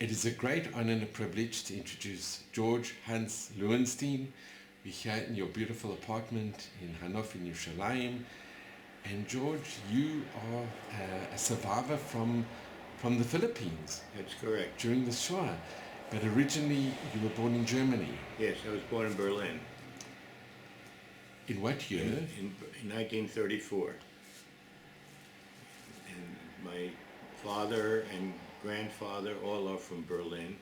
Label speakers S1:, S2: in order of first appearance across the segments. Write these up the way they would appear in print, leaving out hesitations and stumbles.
S1: It is a great honor and a privilege to introduce George Hans Loewenstein. We're here in your beautiful apartment in Hanover, in Yerushalayim. And George, you are a survivor from the Philippines.
S2: That's correct.
S1: During the Shoah. But originally you were born in Germany.
S2: Yes, I was born in Berlin.
S1: In what year?
S2: In 1934. And my father and grandfather all are from Berlin.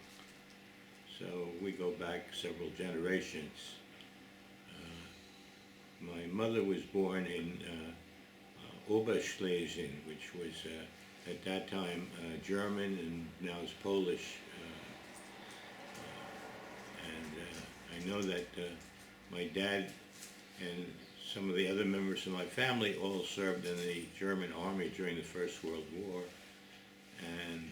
S2: So we go back several generations. My mother was born in Oberschlesien, which was at that time German and now is Polish. I know that my dad and some of the other members of my family all served in the German army during the First World War. And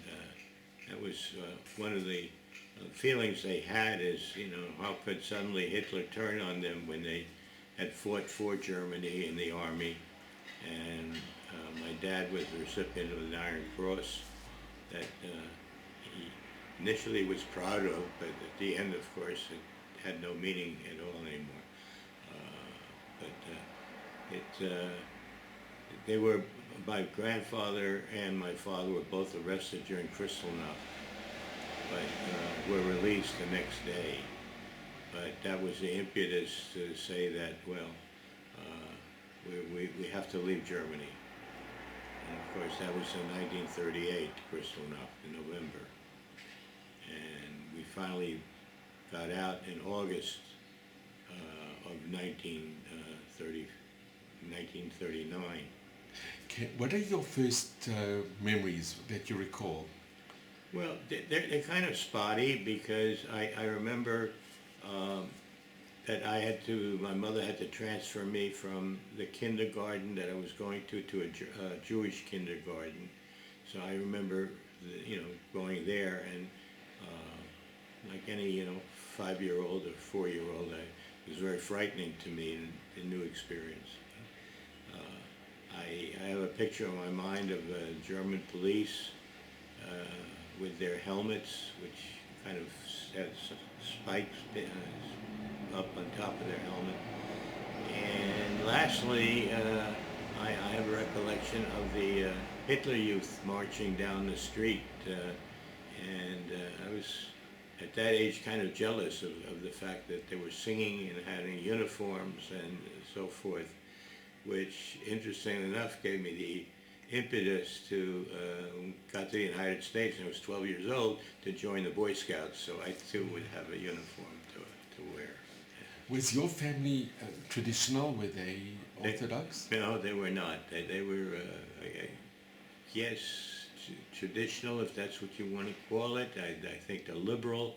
S2: that was one of the feelings they had is, how could suddenly Hitler turn on them when they had fought for Germany in the army. And my dad was the recipient of an Iron Cross that he initially was proud of, but at the end, of course, it had no meaning at all anymore. They were, my grandfather and my father were both arrested during Kristallnacht, but were released the next day. But that was the impetus to say that, well, we have to leave Germany. And of course, that was in 1938, Kristallnacht, in November. And we finally got out in August of 1939.
S1: Okay. What are your first memories that you recall?
S2: Well, they're kind of spotty because I remember that my mother had to transfer me from the kindergarten that I was going to a Jewish kindergarten. So I remember, going there, and like any, 5-year-old or 4-year-old, it was very frightening to me and a new experience. I have a picture in my mind of German police with their helmets, which kind of had spikes up on top of their helmet. And lastly, I have a recollection of the Hitler Youth marching down the street, and I was at that age kind of jealous of the fact that they were singing and having uniforms and so forth, which, interestingly enough, gave me the impetus to, got to the United States, and I was 12 years old, to join the Boy Scouts, so I too would have a uniform to wear.
S1: Was your family traditional? Were they Orthodox?
S2: No, they were not. They were, yes, traditional, if that's what you want to call it. I think they're liberal.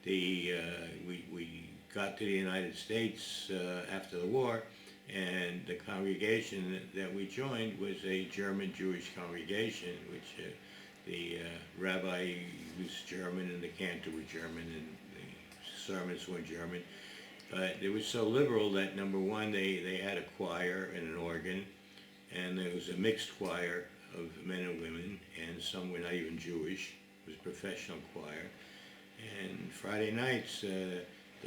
S2: We got to the United States after the war, and the congregation that we joined was a German Jewish congregation, which the rabbi was German and the cantor were German and the sermons were German. But it was so liberal that, number one, they had a choir and an organ, and there was a mixed choir of men and women, and some were not even Jewish. It was a professional choir. And Friday nights, the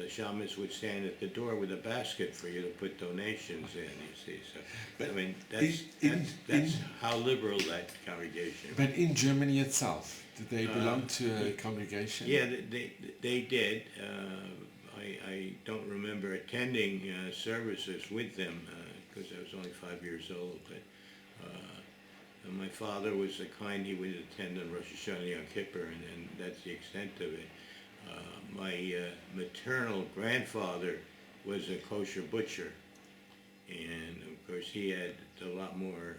S2: shamans would stand at the door with a basket for you to put donations in, you see. So,
S1: but
S2: I mean, that's how liberal that congregation was.
S1: But in Germany itself, did they belong to a congregation?
S2: Yeah, they did. I don't remember attending services with them because I was only 5 years old. But my father was the kind he would attend on Rosh Hashanah and Yom Kippur, and that's the extent of it. My maternal grandfather was a kosher butcher, and of course he had a lot more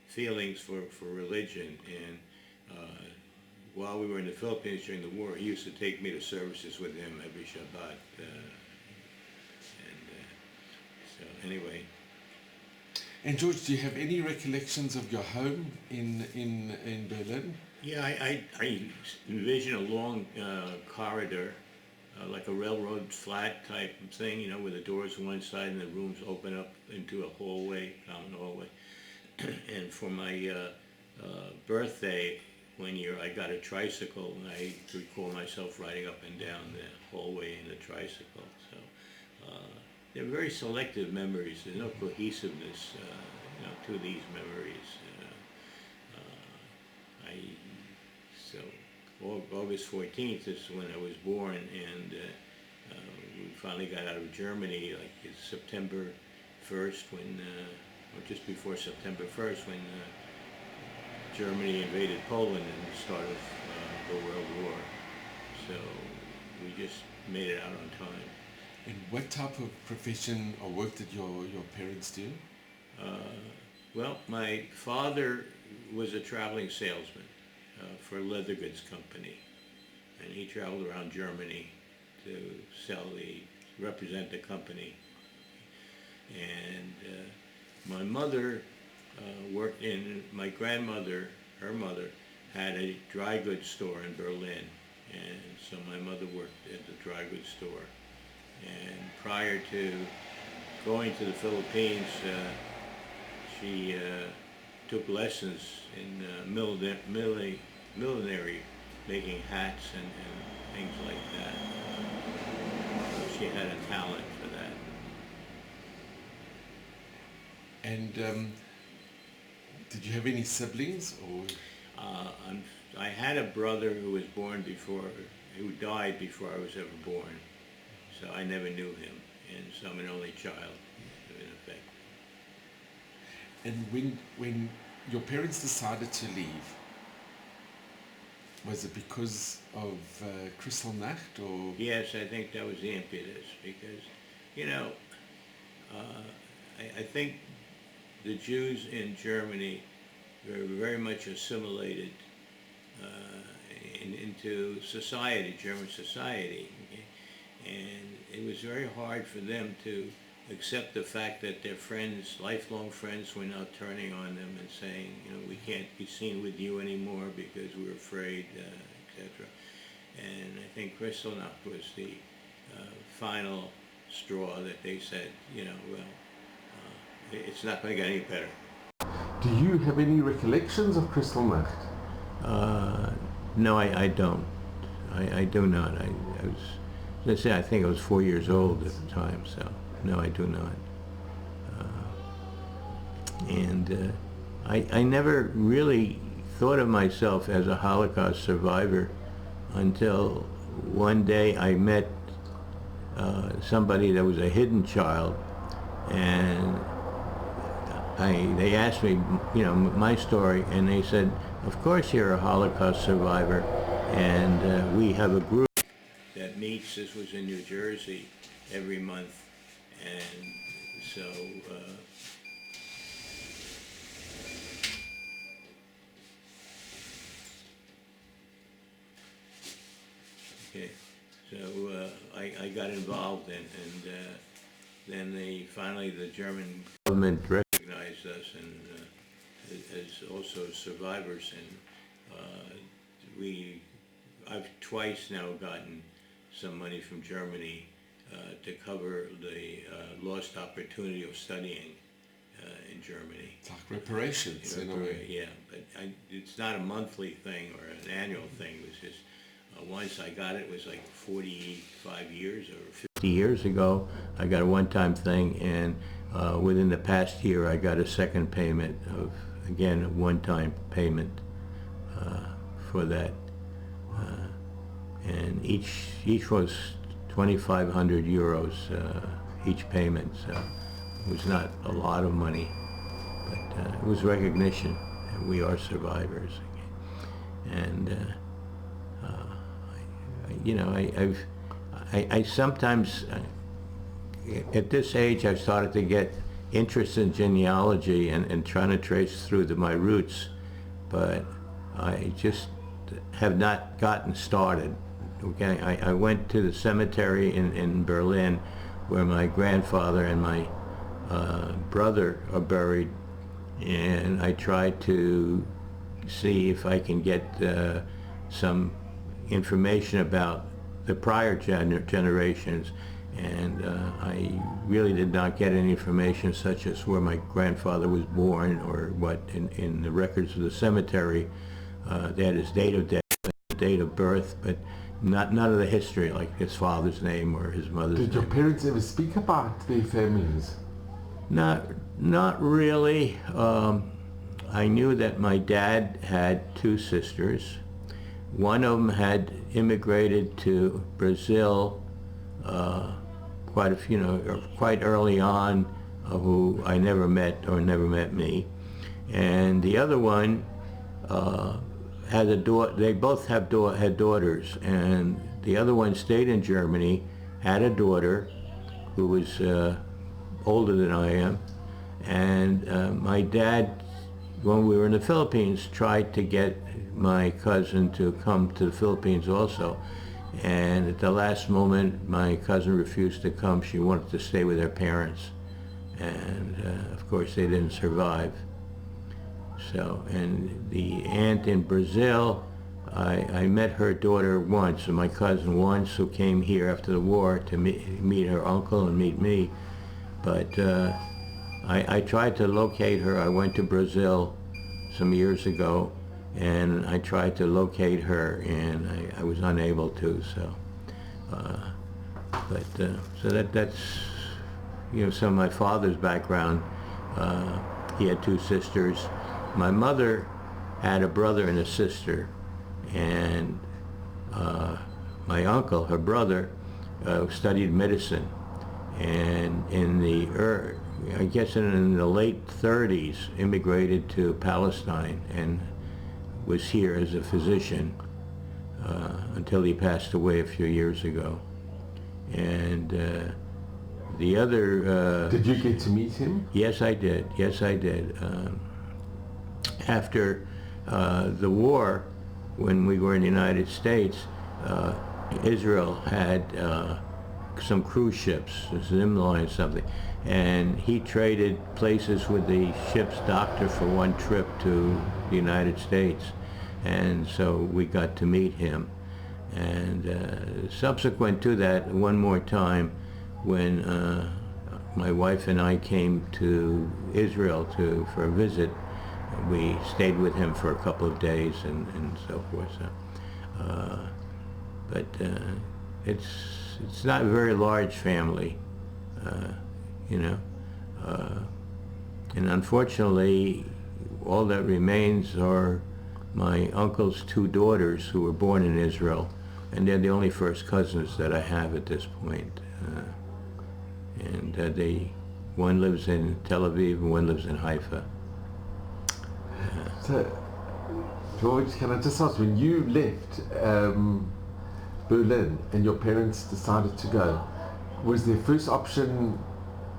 S2: feelings for religion. And while we were in the Philippines during the war, he used to take me to services with him every Shabbat. So anyway.
S1: And George, do you have any recollections of your home in Berlin?
S2: Yeah, I envision a long corridor, like a railroad flat type of thing, with the doors on one side and the rooms open up into a hallway, common hallway. And for my birthday, I got a tricycle, and I recall myself riding up and down the hallway in a tricycle. So they're very selective memories. There's no cohesiveness, to these memories. So August 14th is when I was born, and we finally got out of Germany. Like it's September 1st, or just before September 1st, when Germany invaded Poland and started the World War. So we just made it out on time.
S1: And what type of profession or work did your parents do?
S2: Well, my father was a traveling salesman for a leather goods company, and he traveled around Germany to represent the company. And my mother worked my grandmother, her mother, had a dry goods store in Berlin, and so my mother worked at the dry goods store. And prior to going to the Philippines, she took lessons in millinery, making hats and things like that. So she had a talent for that.
S1: And did you have any siblings, or?
S2: I had a brother who died before I was ever born, so I never knew him, and so I'm an only child, in effect.
S1: And when your parents decided to leave, was it because of Kristallnacht, or?
S2: Yes, I think that was the impetus, because, I think the Jews in Germany were very much assimilated into society, German society, and it was very hard for them to accept the fact that their friends, lifelong friends, were now turning on them and saying, we can't be seen with you anymore because we're afraid, etc. And I think Kristallnacht was the final straw that they said, it's not going to get any better.
S1: Do you have any recollections of Kristallnacht?
S2: No, I don't. I do not. I think I was 4 years old at the time, so no, I do not. I never really thought of myself as a Holocaust survivor until one day I met somebody that was a hidden child, and they asked me, my story, and they said, of course you're a Holocaust survivor, and we have a group that meets, this was in New Jersey, every month, and so I got involved, and then the German government recognized us and as also survivors, and I've twice now gotten some money from Germany to cover the lost opportunity of studying in Germany.
S1: It's like reparations in a way.
S2: Yeah, but it's not a monthly thing or an annual thing. It was just once I got it was like 45 years or 50 years ago. I got a one-time thing, and within the past year I got a second payment of, again, a one-time payment for that. And each was 2,500 euros each payment, so it was not a lot of money, but it was recognition that we are survivors. And I sometimes, at this age, I've started to get interest in genealogy and trying to trace through my roots, but I just have not gotten started. Okay, I went to the cemetery in Berlin where my grandfather and my brother are buried, and I tried to see if I can get some information about the prior generations, and I really did not get any information such as where my grandfather was born or what in the records of the cemetery. They had his date of death, date of birth, but none of the history, like his father's name or his mother's name.
S1: Did your parents ever speak about their families?
S2: Not really. I knew that my dad had two sisters. One of them had immigrated to Brazil quite early on, who I never met or never met me. And the other one had a daughter. They both had daughters, and the other one stayed in Germany, had a daughter who was older than I am. And my dad, when we were in the Philippines, tried to get my cousin to come to the Philippines also. And at the last moment, my cousin refused to come. She wanted to stay with her parents. And of course, they didn't survive. So, and the aunt in Brazil, I met her daughter once, and my cousin once, who came here after the war to meet her uncle and meet me. But I tried to locate her. I went to Brazil some years ago, and I tried to locate her, and I was unable to. So, so that's some of my father's background. He had two sisters. My mother had a brother and a sister, and my uncle, her brother, studied medicine, and in the late 30s, immigrated to Palestine and was here as a physician until he passed away a few years ago. And the other...
S1: Did you get to meet him?
S2: Yes, I did. Yes, I did. After the war, when we were in the United States, Israel had some cruise ships, Zimline something, and he traded places with the ship's doctor for one trip to the United States, and so we got to meet him. And subsequent to that, one more time, when my wife and I came to Israel for a visit, we stayed with him for a couple of days and so forth. So, but it's not a very large family, and unfortunately, all that remains are my uncle's two daughters who were born in Israel, and they're the only first cousins that I have at this point. And one lives in Tel Aviv and one lives in Haifa.
S1: So, George, can I just ask, when you left Berlin and your parents decided to go, was their first option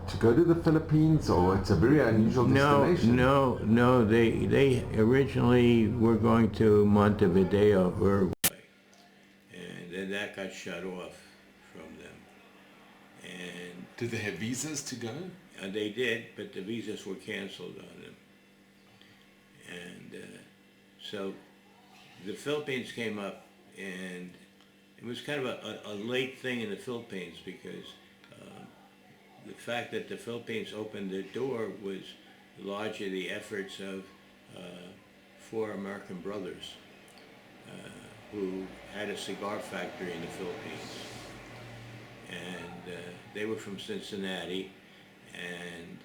S1: to go to the Philippines, or it's a very unusual destination?
S2: No. They originally were going to Montevideo, Uruguay, and then that got shut off from them. And
S1: did they have visas to go?
S2: They did, but the visas were canceled on them. And so the Philippines came up, and it was kind of a late thing in the Philippines, because the fact that the Philippines opened their door was largely the efforts of four American brothers who had a cigar factory in the Philippines. And they were from Cincinnati, and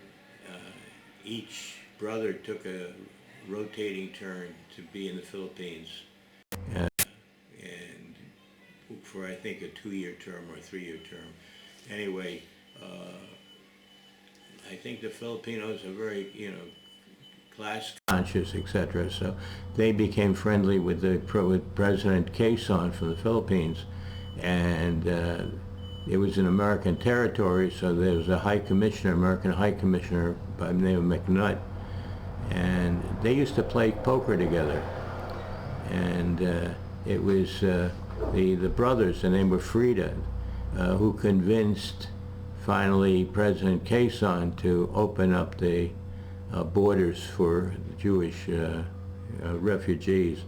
S2: each brother took a rotating turn to be in the Philippines, and for I think a 2-year term or a 3-year term. Anyway, I think the Filipinos are very, class conscious, etc. So they became friendly with President Quezon from the Philippines, and it was an American territory, so there was a American High Commissioner by the name of McNutt, and they used to play poker together. And it was the brothers, and they were Frida, who convinced finally President Quezon to open up the borders for Jewish refugees.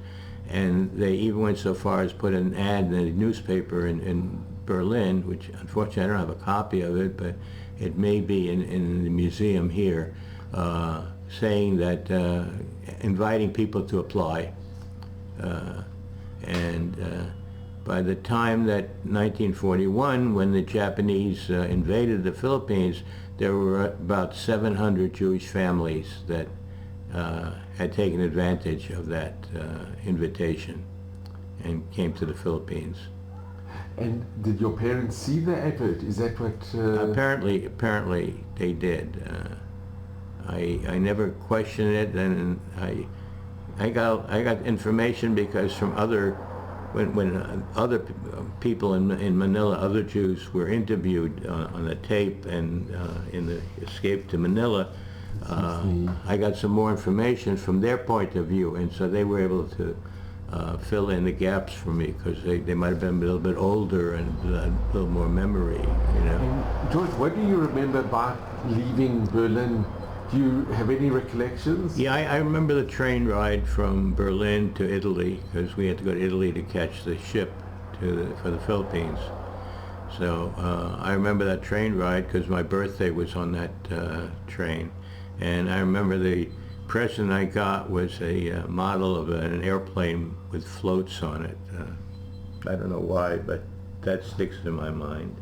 S2: And they even went so far as put an ad in a newspaper in Berlin, which unfortunately I don't have a copy of it, but it may be in the museum here, saying that inviting people to apply By the time that 1941, when the Japanese invaded the Philippines, there were about 700 Jewish families that had taken advantage of that invitation and came to the Philippines.
S1: And did your parents see the advert? Is that what?
S2: Apparently they did. I never questioned it, and I got information because from when other people in Manila, other Jews were interviewed on a tape and in the escape to Manila, I got some more information from their point of view, and so they were able to fill in the gaps for me because they might have been a little bit older and a little more memory, you know.
S1: And George, what do you remember about leaving Berlin? Do you have any recollections?
S2: Yeah, I remember the train ride from Berlin to Italy because we had to go to Italy to catch the ship for the Philippines. So I remember that train ride because my birthday was on that train. And I remember the present I got was a model of an airplane with floats on it. I don't know why, but that sticks in my mind.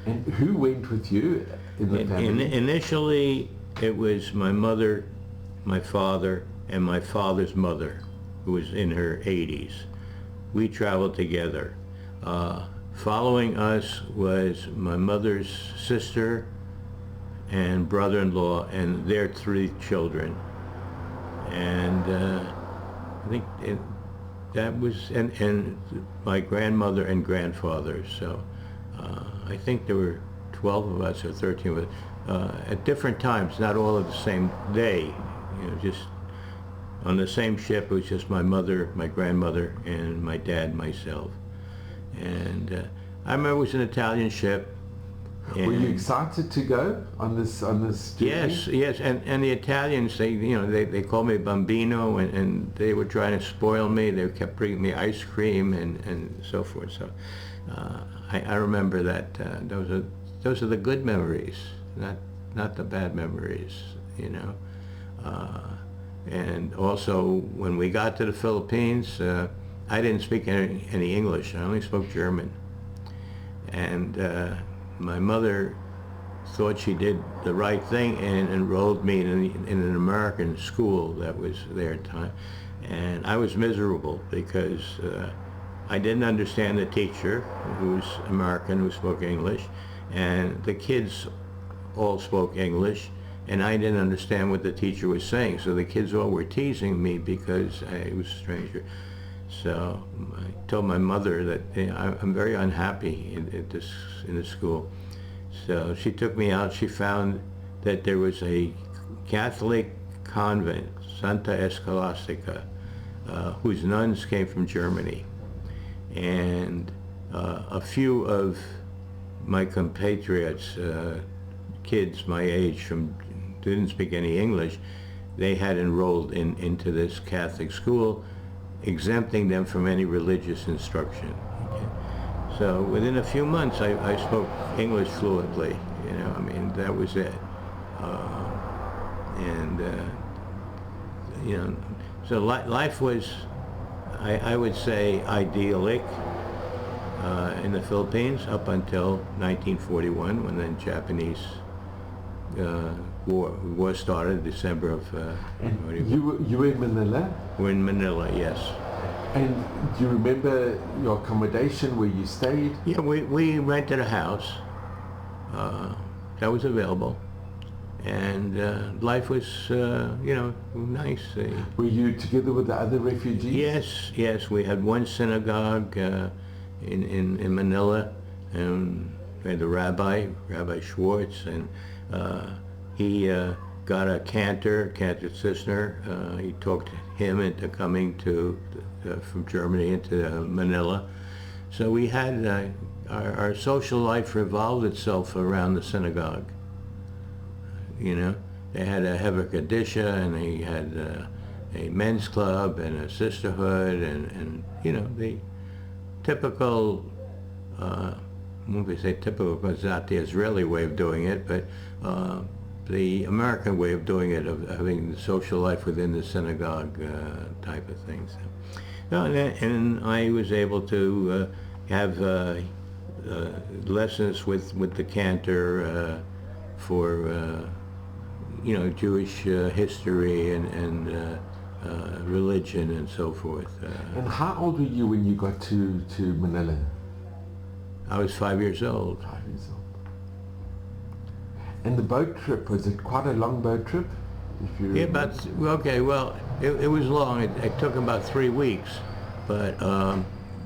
S1: And who went with you in the family?
S2: Initially, it was my mother, my father, and my father's mother, who was in her 80s. We traveled together. Following us was my mother's sister and brother-in-law and their 3 children. And I think that was, and my grandmother and grandfather. So I think there were 12 of us or 13 of us. At different times, not all at the same day, you know, just on the same ship. It was just my mother, my grandmother, and my dad, and myself. And I remember it was an Italian ship.
S1: Were you excited to go on this journey?
S2: Yes, and the Italians, they called me Bambino, and they were trying to spoil me. They kept bringing me ice cream and so forth. So I remember that. Those are the good memories. Not the bad memories, you know. And also, when we got to the Philippines, I didn't speak any English. I only spoke German. And my mother thought she did the right thing and enrolled me in an American school that was there at the time. And I was miserable because I didn't understand the teacher, who was American, who spoke English, and the kids all spoke English, and I didn't understand what the teacher was saying. So the kids all were teasing me because I was a stranger. So I told my mother that I'm very unhappy in this school. So she took me out. She found that there was a Catholic convent, Santa Escolastica, whose nuns came from Germany. And a few of my compatriots, kids my age didn't speak any English, they had enrolled into this Catholic school, exempting them from any religious instruction. Okay. So within a few months, I spoke English fluently. You know, I mean, that was it. You know, so life was, I would say, idyllic in the Philippines up until 1941, when the Japanese war started, December of 41.
S1: You were in Manila?
S2: We're in Manila, yes.
S1: And do you remember your accommodation, where you stayed?
S2: Yeah, we rented a house that was available, and life was, nice.
S1: Were you together with the other refugees?
S2: Yes. We had one synagogue in Manila, and we had the Rabbi Schwartz, and he got a cantor Sisner. He talked him into coming from Germany into Manila. So we had our social life revolved itself around the synagogue. You know, they had a Hever Kadisha, and they had a men's club and a sisterhood, and you know, the typical, when we say typical, because it's not the Israeli way of doing it, but the American way of doing it, of having the social life within the synagogue type of things. And I was able to have lessons with the cantor for Jewish history and religion and so forth.
S1: And how old were you when you got to Manila?
S2: I was 5 years old.
S1: 5 years old. And the boat trip, was it quite a long boat trip? If you
S2: Yeah, it was long. It took about 3 weeks. But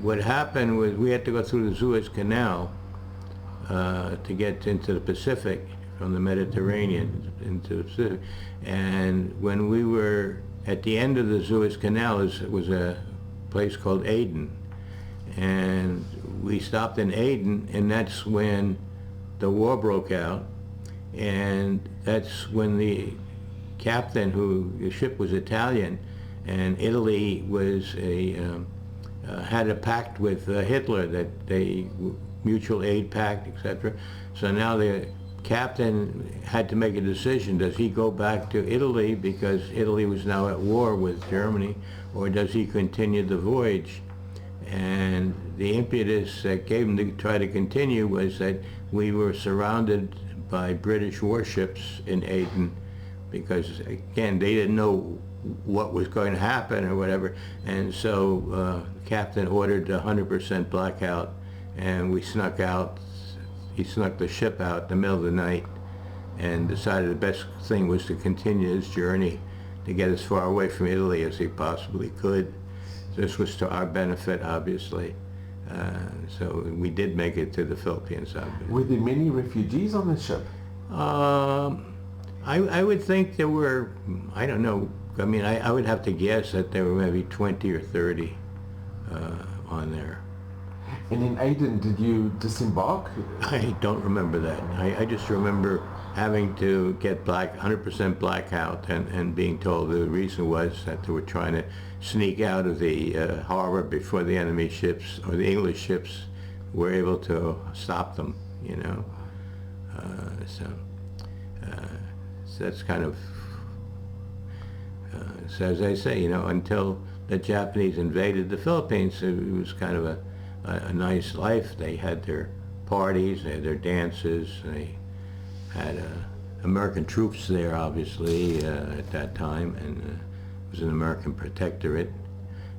S2: what happened was we had to go through the Suez Canal to get into the Pacific, from the Mediterranean into the Pacific. And when we were at the end of the Suez Canal, was a place called Aden. And we stopped in Aden, and that's when the war broke out. And that's when the captain, the ship was Italian, and Italy was had a pact with Hitler, that they mutual aid pact, etc. So now the captain had to make a decision: does he go back to Italy because Italy was now at war with Germany, or does he continue the voyage? And the impetus that gave him to try to continue was that we were surrounded by British warships in Aden, because again they didn't know what was going to happen or whatever, and so the captain ordered 100% blackout, and we snuck out. He snuck the ship out in the middle of the night and decided the best thing was to continue his journey to get as far away from Italy as he possibly could. This was to our benefit, obviously. So we did make it to the Philippines.
S1: Were there many refugees on the ship?
S2: I would think there were, I don't know, I mean, I would have to guess that there were maybe 20 or 30 on there.
S1: And in Aden, did you disembark?
S2: I don't remember that. I just remember having to get 100% blackout and being told the reason was that they were trying to sneak out of the harbor before the enemy ships or the English ships were able to stop them, you know. So that's kind of, so as I say, you know, until the Japanese invaded the Philippines, it was kind of a nice life. They had their parties, they had their dances, they had American troops there, obviously, at that time, and it was an American protectorate.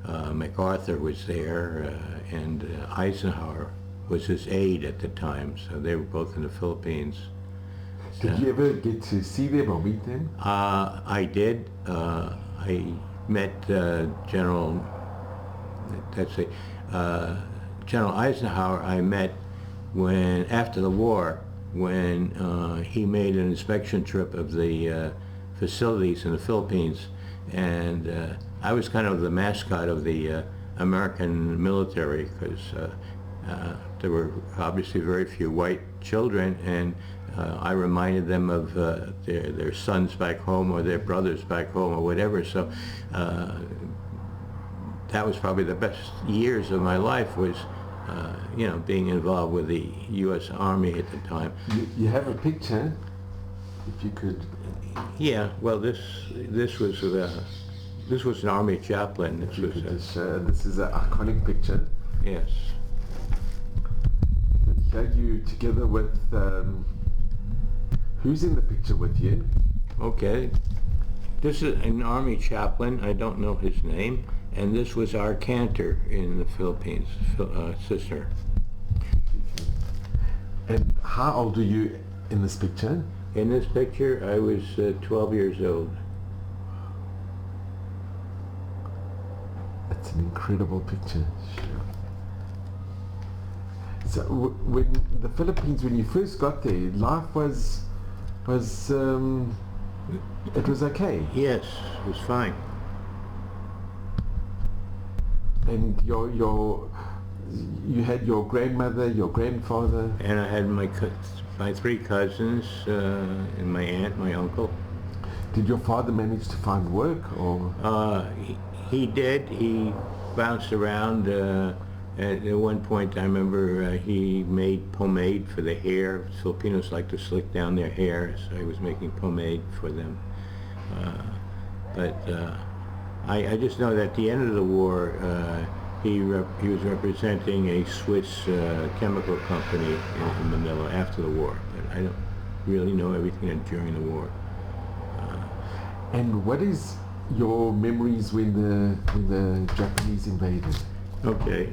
S2: MacArthur was there, and Eisenhower was his aide at the time, so they were both in the Philippines.
S1: Did you ever get to see them or meet them?
S2: I did. I met General Eisenhower. I met after the war, when he made an inspection trip of the facilities in the Philippines, and I was kind of the mascot of the American military, because there were obviously very few white children, and I reminded them of their sons back home or their brothers back home or whatever. So that was probably the best years of my life, was you know, being involved with the U.S. Army at the time.
S1: You have a picture, if you could.
S2: Yeah, well, this was an Army chaplain.
S1: This is an iconic picture.
S2: Yes.
S1: Here you together with, who's in the picture with you?
S2: Okay. This is an Army chaplain. I don't know his name. And this was our cantor in the Philippines, sister.
S1: And how old are you in this picture?
S2: In this picture, I was 12 years old.
S1: That's an incredible picture. So when the Philippines, when you first got there, life was it was okay?
S2: Yes, it was fine.
S1: And you had your grandmother, your grandfather,
S2: and I had my 3 cousins, and my aunt, my uncle.
S1: Did your father manage to find work, or?
S2: He did. He bounced around. At one point, I remember he made pomade for the hair. Filipinos like to slick down their hair, so he was making pomade for them. But I just know that at the end of the war, he was representing a Swiss chemical company in Manila after the war. But I don't really know everything during the war.
S1: And what is your memories when the Japanese invaded?
S2: Okay.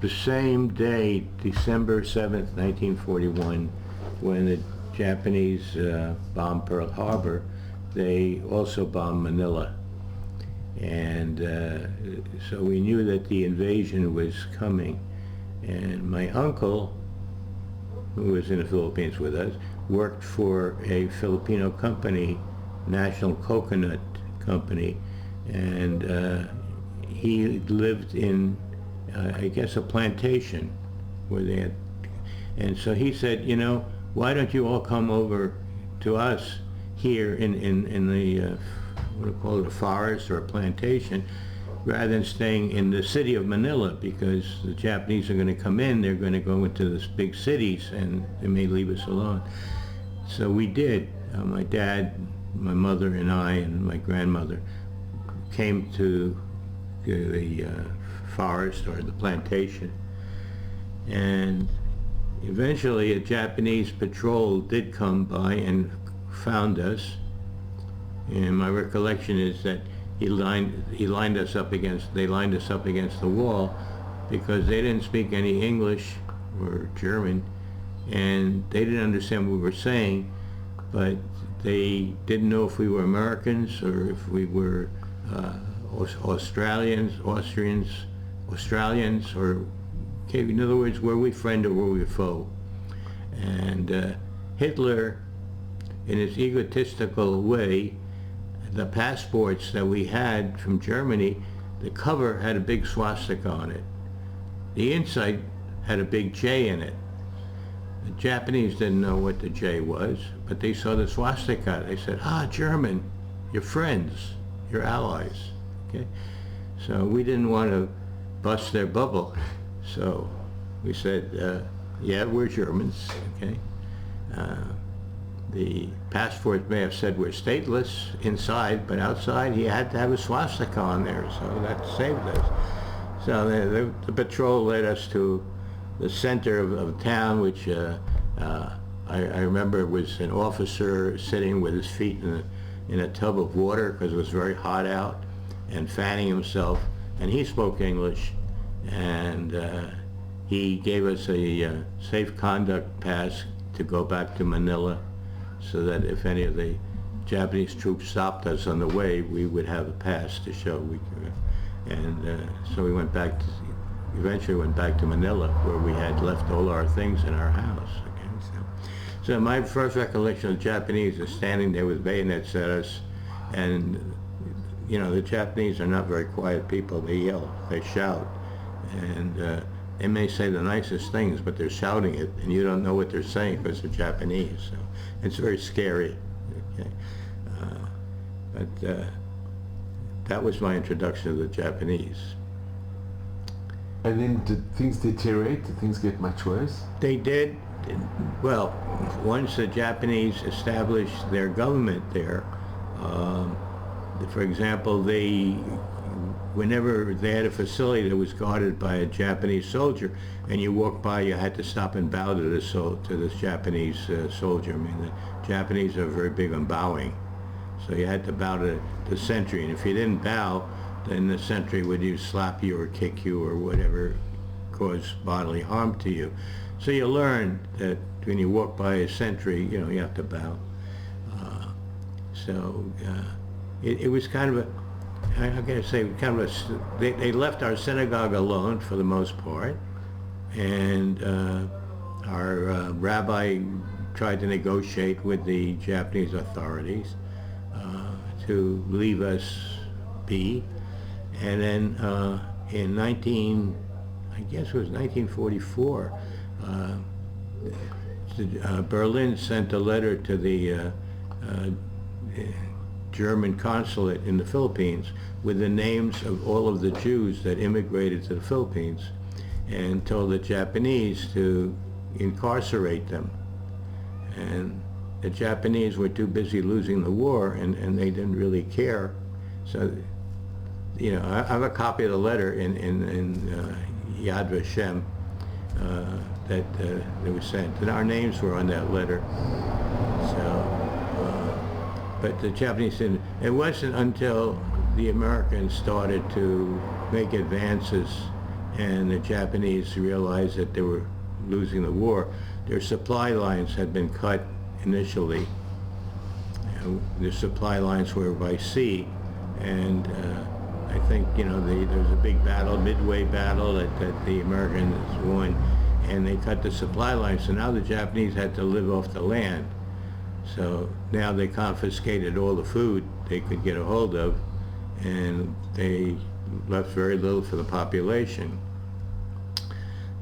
S2: The same day, December 7th, 1941, when the Japanese bombed Pearl Harbor, they also bombed Manila. And so we knew that the invasion was coming. And my uncle, who was in the Philippines with us, worked for a Filipino company, National Coconut Company, and he lived in, I guess, a plantation where they had, and so he said, you know, why don't you all come over to us here in the, what do you call it, a forest or a plantation, rather than staying in the city of Manila, because the Japanese are going to come in, they're going to go into the big cities, and they may leave us alone. So we did. My dad, my mother, and I, and my grandmother came to the forest or the plantation, and eventually a Japanese patrol did come by and found us, and my recollection is that they lined us up against the wall, because they didn't speak any English or German, and they didn't understand what we were saying, but they didn't know if we were Americans or if we were Australians, or, okay, in other words, were we friend or were we foe? And Hitler, in his egotistical way, the passports that we had from Germany, the cover had a big swastika on it. The inside had a big J in it. The Japanese didn't know what the J was, but they saw the swastika. They said, ah, German, you're friends, you're allies. Okay? So we didn't want to bust their bubble. So we said, yeah, we're Germans. Okay? The passport may have said we're stateless inside, but outside he had to have a swastika on there, so that saved us. So the patrol led us to the center of town, which I remember was an officer sitting with his feet in a tub of water because it was very hot out, and fanning himself, and he spoke English, and he gave us a safe conduct pass to go back to Manila, so that if any of the Japanese troops stopped us on the way, we would have a pass to show we could. And so we eventually went back to Manila, where we had left all our things in our house. Okay? So my first recollection of the Japanese is standing there with bayonets at us, and you know, the Japanese are not very quiet people. They yell, they shout, and they may say the nicest things, but they're shouting it, and you don't know what they're saying because they're Japanese. So it's very scary. Okay? But that was my introduction to the Japanese.
S1: And then did things deteriorate? Did things get much worse?
S2: They did. Well, once the Japanese established their government there, for example, whenever they had a facility that was guarded by a Japanese soldier, and you walked by, you had to stop and bow to this Japanese soldier. I mean, the Japanese are very big on bowing, so you had to bow to the sentry, and if you didn't bow, then the sentry would either slap you or kick you or whatever, cause bodily harm to you. So you learn that when you walk by a sentry, you know, you have to bow. It was kind of a, how can I say, kind of a, they left our synagogue alone for the most part, and our rabbi tried to negotiate with the Japanese authorities to leave us be, and then in I guess it was 1944, Berlin sent a letter to the German consulate in the Philippines with the names of all of the Jews that immigrated to the Philippines, and told the Japanese to incarcerate them. And the Japanese were too busy losing the war, and they didn't really care. So you know, I have a copy of the letter in Yad Vashem that was sent, and our names were on that letter. So, but the Japanese didn't. It wasn't until the Americans started to make advances and the Japanese realized that they were losing the war. Their supply lines had been cut initially. The supply lines were by sea, and I think, you know, there was a big battle, Midway battle, that the Americans won, and they cut the supply lines. So now the Japanese had to live off the land. So now they confiscated all the food they could get a hold of, and they left very little for the population.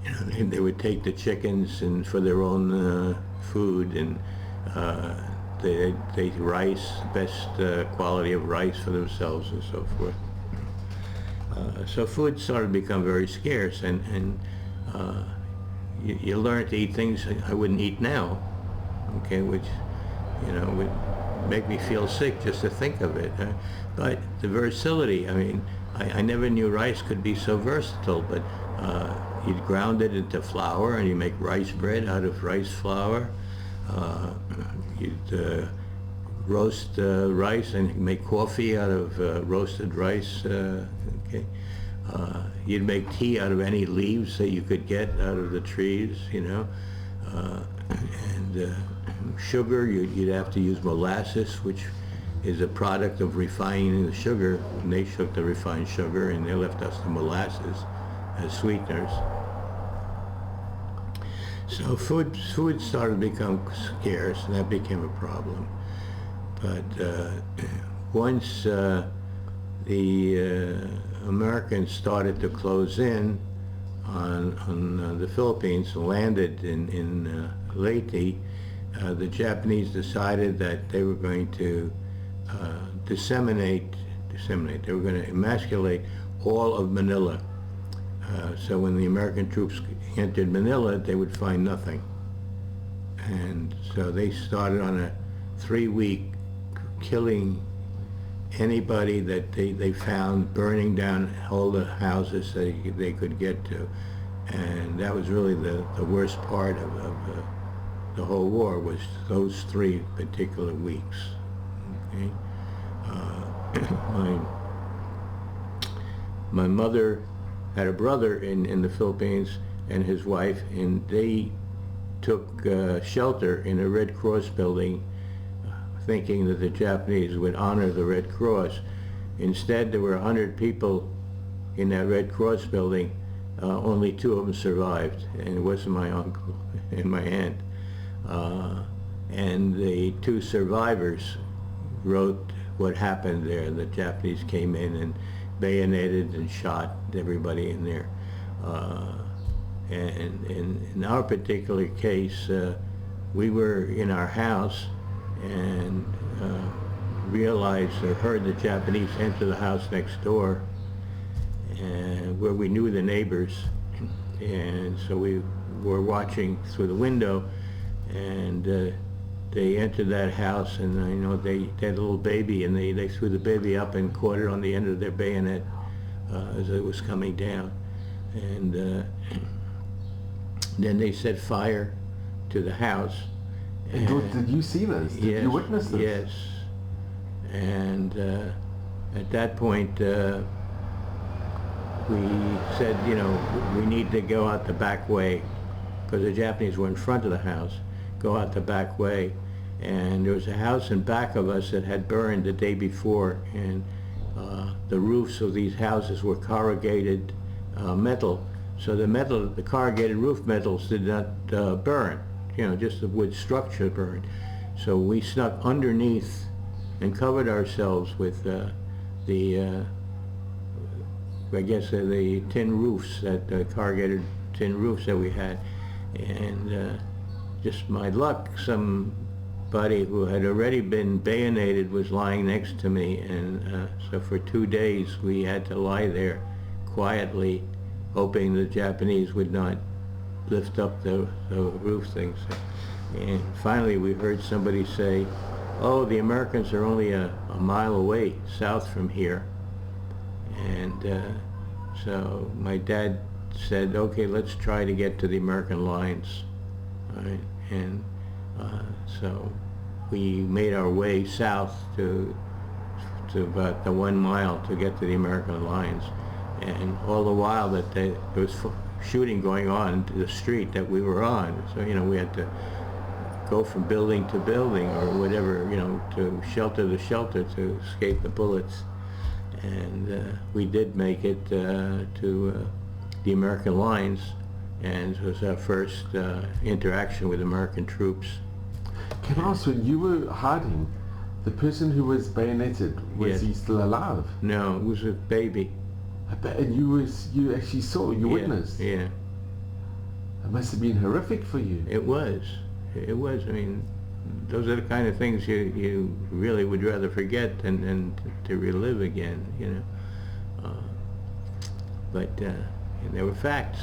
S2: You know, they would take the chickens and for their own food, and they rice, best quality of rice for themselves and so forth. So food started to become very scarce, and you learn to eat things I wouldn't eat now, okay, which, you know, would make me feel sick just to think of it. But the versatility, I mean, I never knew rice could be so versatile, but you'd ground it into flour and you make rice bread out of rice flour. You'd roast rice and make coffee out of roasted rice. Okay. You'd make tea out of any leaves that you could get out of the trees, you know. And sugar, you'd have to use molasses, which is a product of refining the sugar. And they took the refined sugar and they left us the molasses as sweeteners. So food started to become scarce, and that became a problem. But once the Americans started to close in on the Philippines and landed in Leyte, the Japanese decided that they were going to disseminate, they were going to emasculate all of Manila. So when the American troops entered Manila, they would find nothing. And so they started on a 3-week killing anybody that they found, burning down all the houses they could get to. And that was really the worst part of the whole war, was those 3 particular weeks. Okay? My mother had a brother in the Philippines and his wife, and they took shelter in a Red Cross building, thinking that the Japanese would honor the Red Cross. Instead, there were 100 people in that Red Cross building. Only 2 of them survived, and it wasn't my uncle and my aunt. And the 2 survivors wrote what happened there. The Japanese came in and bayoneted and shot everybody in there. And in our particular case, we were in our house and realized or heard the Japanese enter the house next door, and where we knew the neighbors. And so we were watching through the window, and they entered that house, and I know they had a little baby, and they threw the baby up and caught it on the end of their bayonet as it was coming down. And then they set fire to the house.
S1: And did you see this? Did you witness this?
S2: Yes. And at that point, we said, you know, we need to go out the back way, because the Japanese were in front of the house. Go out the back way. And there was a house in back of us that had burned the day before, and the roofs of these houses were corrugated metal. So the corrugated roof metals did not burn, you know, just the wood structure burned. So we snuck underneath and covered ourselves with the tin roofs, the corrugated tin roofs that we had. And just my luck, somebody who had already been bayoneted was lying next to me, and so for 2 days we had to lie there quietly, hoping the Japanese would not lift up the roof things. And finally we heard somebody say, "Oh, the Americans are only a mile away south from here." And so my dad said, okay, let's try to get to the American lines. Right? And so we made our way south to about the 1 mile to get to the American lines. And all the while that there was shooting going on to the street that we were on. So, we had to go from building to building or whatever, to shelter to escape the bullets. And we did make it to the American lines, and it was our first interaction with American troops.
S1: Can I ask, when you were hiding, the person who was bayoneted, was
S2: Yes.
S1: he still alive?
S2: No, it was a baby.
S1: And you actually saw, you witnessed?
S2: Yeah.
S1: It must have been horrific for you.
S2: It was. It was. I mean, those are the kind of things you really would rather forget than to relive again, But they were facts.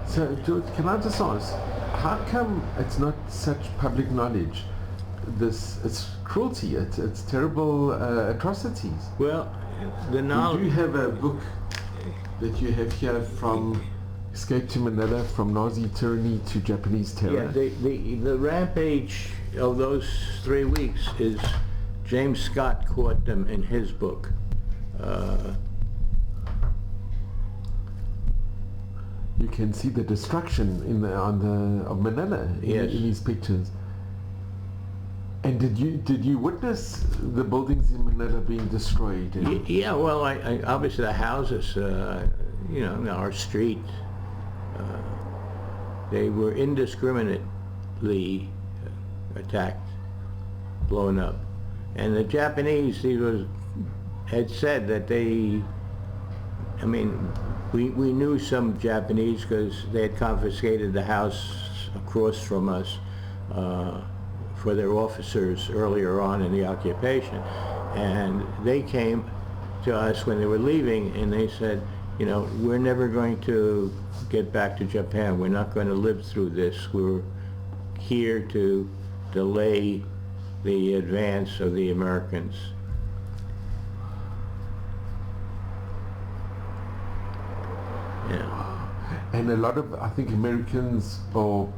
S1: So, George, can I just ask, how come it's not such public knowledge? It's cruelty, it's terrible atrocities.
S2: Well, the knowledge...
S1: You have a book that you have here from Escape to Manila, from Nazi tyranny to Japanese terror.
S2: Yeah, the rampage of those 3 weeks is James Scott caught them in his book.
S1: You can see the destruction of Manila
S2: Yes.
S1: in these pictures. And did you witness the buildings in Manila being destroyed?
S2: Yeah, well, I obviously the houses, our street, they were indiscriminately attacked, blown up. And the Japanese, had said that we knew some Japanese because they had confiscated the house across from us for their officers earlier on in the occupation. And they came to us when they were leaving and they said, we're never going to get back to Japan. We're not going to live through this. We're here to delay the advance of the Americans. Yeah.
S1: And a lot of, I think, Americans or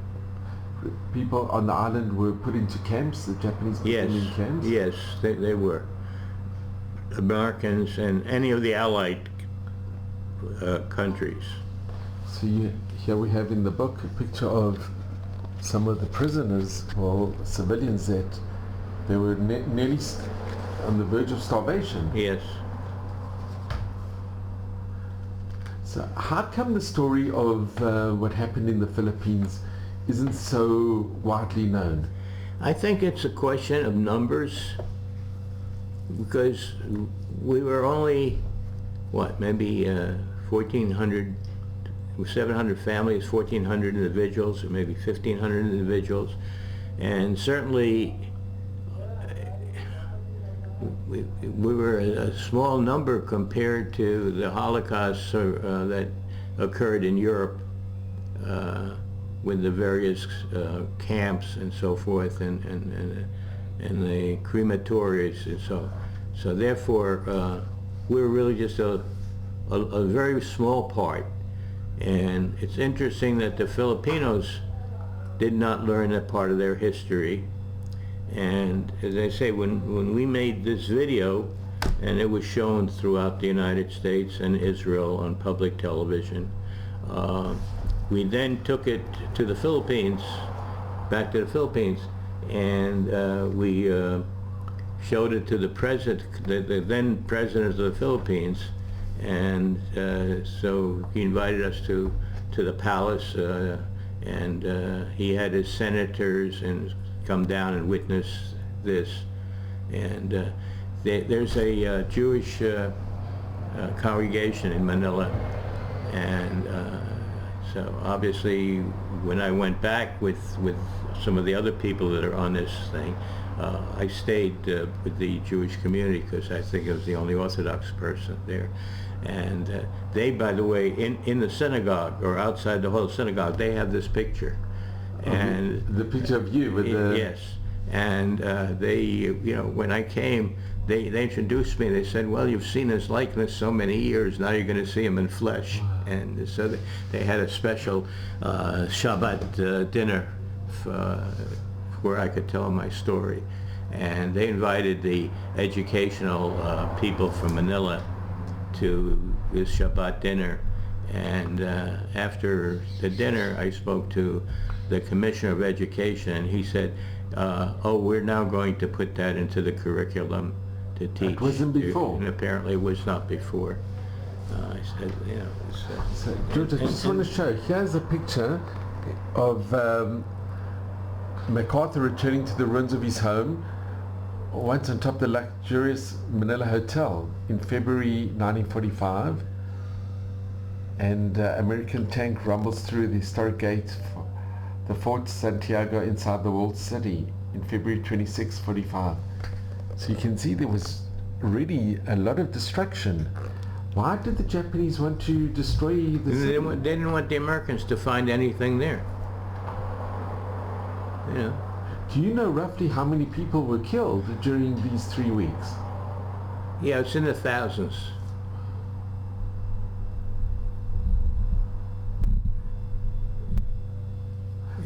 S1: people on the island were put into camps, the Japanese put them in camps?
S2: Yes, they were. Americans and any of the Allied countries.
S1: So here we have in the book a picture of some of the prisoners, or civilians, that they were nearly on the verge of starvation.
S2: Yes.
S1: So how come the story of what happened in the Philippines isn't so widely known?
S2: I think it's a question of numbers, because we were only, maybe 1,400, 700 families, 1,400 individuals, or maybe 1,500 individuals, and certainly we were a small number compared to the Holocaust that occurred in Europe with the various camps and so forth, and the crematories, and so therefore we were really just a very small part. And it's interesting that the Filipinos did not learn that part of their history. And as I say, when we made this video, and it was shown throughout the United States and Israel on public television, we then took it to the Philippines, back to the Philippines, and we showed it to the president, the then president of the Philippines, and so he invited us to the palace, and he had his senators and come down and witness this. And there's a Jewish congregation in Manila, and so obviously when I went back with some of the other people that are on this thing, I stayed with the Jewish community because I think I was the only Orthodox person there. And they, by the way, in the synagogue or outside the whole synagogue, they have this picture. And
S1: the picture of you with the...
S2: Yes. And they, when I came, they introduced me. They said, well, you've seen his likeness so many years, now you're going to see him in flesh. And so they had a special Shabbat dinner where I could tell my story. And they invited the educational people from Manila to this Shabbat dinner. And after the dinner, I spoke to the Commissioner of Education, and he said, oh, we're now going to put that into the curriculum to teach.
S3: It wasn't before?
S2: And apparently it was not before. I said, you know.
S3: So, George, I just want to show, here's a picture of MacArthur returning to the ruins of his home, once on top of the luxurious Manila Hotel in February 1945. And American tank rumbles through the historic gate, the Fort Santiago inside the walled city in February 26, 45. So you can see there was really a lot of destruction. Why did the Japanese want to destroy the city?
S2: They didn't want the Americans to find anything there. You know.
S3: Do you know roughly how many people were killed during these 3 weeks?
S2: Yeah, it's in the thousands.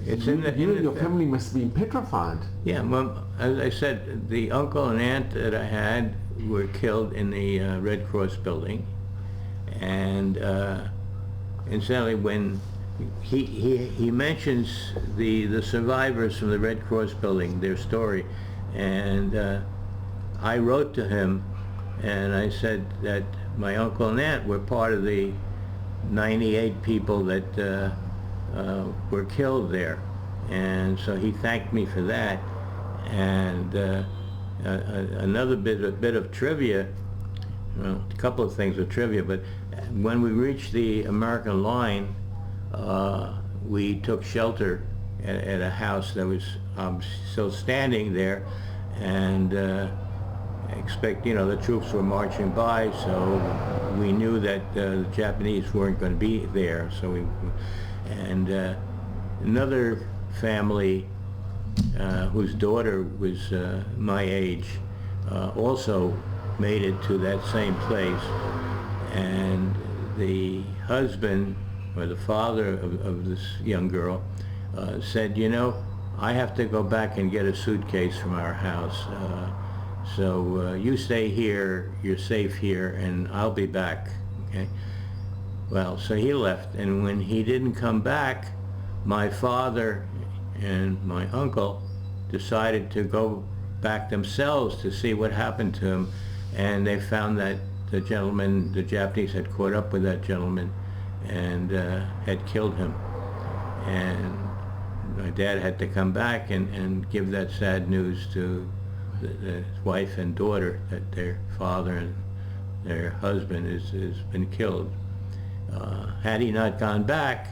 S2: It's
S3: You and your family must have been petrified.
S2: Yeah, well, as I said, the uncle and aunt that I had were killed in the Red Cross building. And incidentally, when he mentions the survivors from the Red Cross building, their story, and I wrote to him and I said that my uncle and aunt were part of the 98 people that were killed there, and so he thanked me for that. And another bit of trivia, well, a couple of things of trivia, but when we reached the American line, we took shelter at a house that was still standing there, and the troops were marching by, so we knew that the Japanese weren't going to be there. So another family whose daughter was my age also made it to that same place, and the husband or the father of this young girl said, you know, I have to go back and get a suitcase from our house, so you stay here, you're safe here, and I'll be back. Okay. Well, so he left, and when he didn't come back, my father and my uncle decided to go back themselves to see what happened to him, and they found that the Japanese had caught up with that gentleman and had killed him. And my dad had to come back and give that sad news to the wife and daughter that their father and their husband has been killed. Had he not gone back,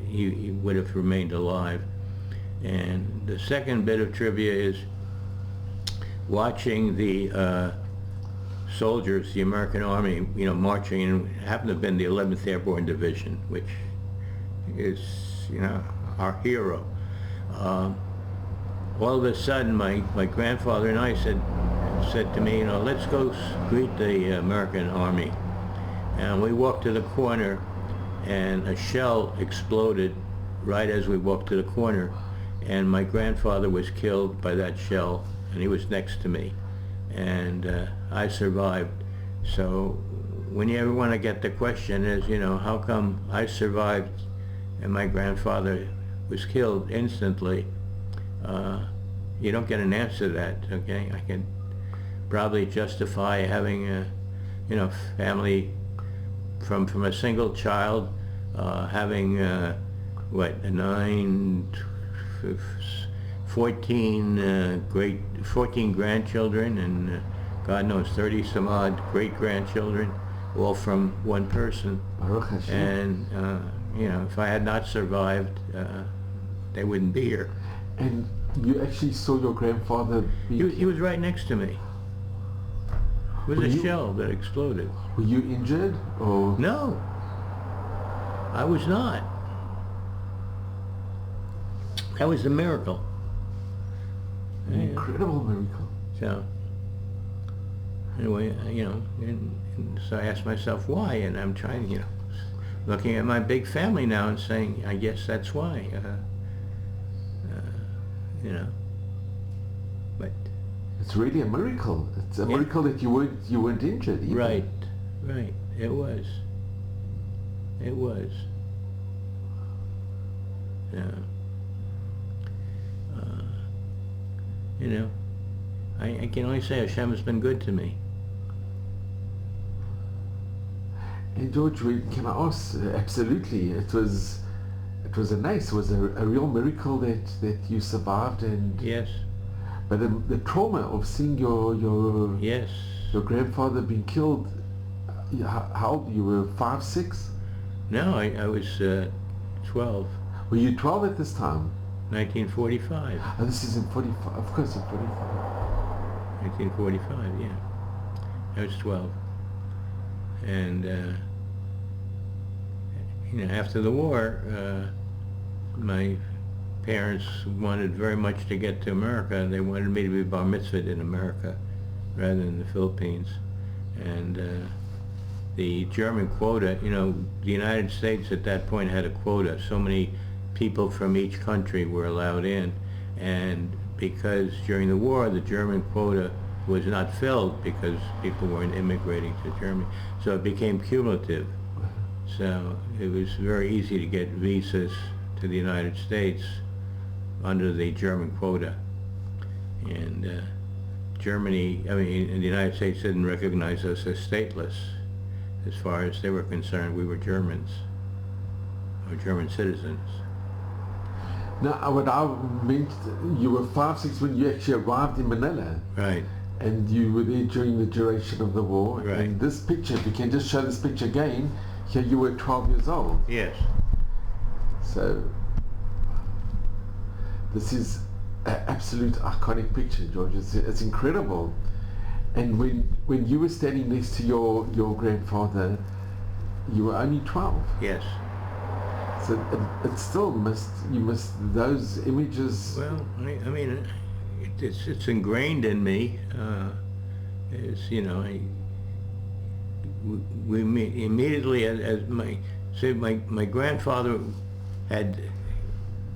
S2: he would have remained alive. And the second bit of trivia is watching the soldiers, the American Army, marching in. It happened to have been the 11th Airborne Division, which is, our hero. All of a sudden, my grandfather and I said to me, let's go greet the American Army. And we walked to the corner, and a shell exploded right as we walked to the corner, and my grandfather was killed by that shell, and he was next to me, and I survived. So when you ever want to get the question is, how come I survived and my grandfather was killed instantly, you don't get an answer to that. Okay, I can probably justify having a family from a single child, having 14 grandchildren, and God knows 30 some odd great grandchildren, all from one person. And if I had not survived, they wouldn't be here.
S3: And you actually saw your grandfather
S2: He was right next to me. It was a shell that exploded.
S3: Were you injured, or?
S2: No, I was not. That was a miracle.
S3: An incredible miracle.
S2: So, Anyway, and so I asked myself why, and I'm trying, looking at my big family now and saying, I guess that's why. But
S3: it's really a miracle. It's a miracle that you weren't injured either.
S2: right, it was. Yeah. I can only say Hashem has been good to me.
S3: And George, can I ask? Absolutely, it was it was a real miracle that you survived, and
S2: Yes.
S3: But the trauma of seeing your
S2: Yes.
S3: your grandfather being killed. How old you were? 5, 6?
S2: No, I was 12,
S3: Were you 12 at this time?
S2: 1945.
S3: Oh, this is in 45. Of course, in 45.
S2: 1945, yeah. I was 12. And, after the war, my parents wanted very much to get to America. They wanted me to be bar mitzvahed in America rather than the Philippines. And the German quota, the United States at that point had a quota. So many people from each country were allowed in. And because during the war, the German quota was not filled because people weren't immigrating to Germany. So it became cumulative. So it was very easy to get visas to the United States under the German quota. And Germany, and the United States didn't recognize us as stateless. As far as they were concerned, we were Germans, or German citizens.
S3: Now, what I meant, you were 5, 6 when you actually arrived in Manila.
S2: Right.
S3: And you were there during the duration of the war.
S2: Right.
S3: And this picture, if you can just show this picture again, here you were 12 years old.
S2: Yes.
S3: So, this is an absolute iconic picture, George. It's incredible. And when you were standing next to your grandfather, you were only 12.
S2: Yes.
S3: So it still you missed those images.
S2: Well, it's ingrained in me. We immediately as my grandfather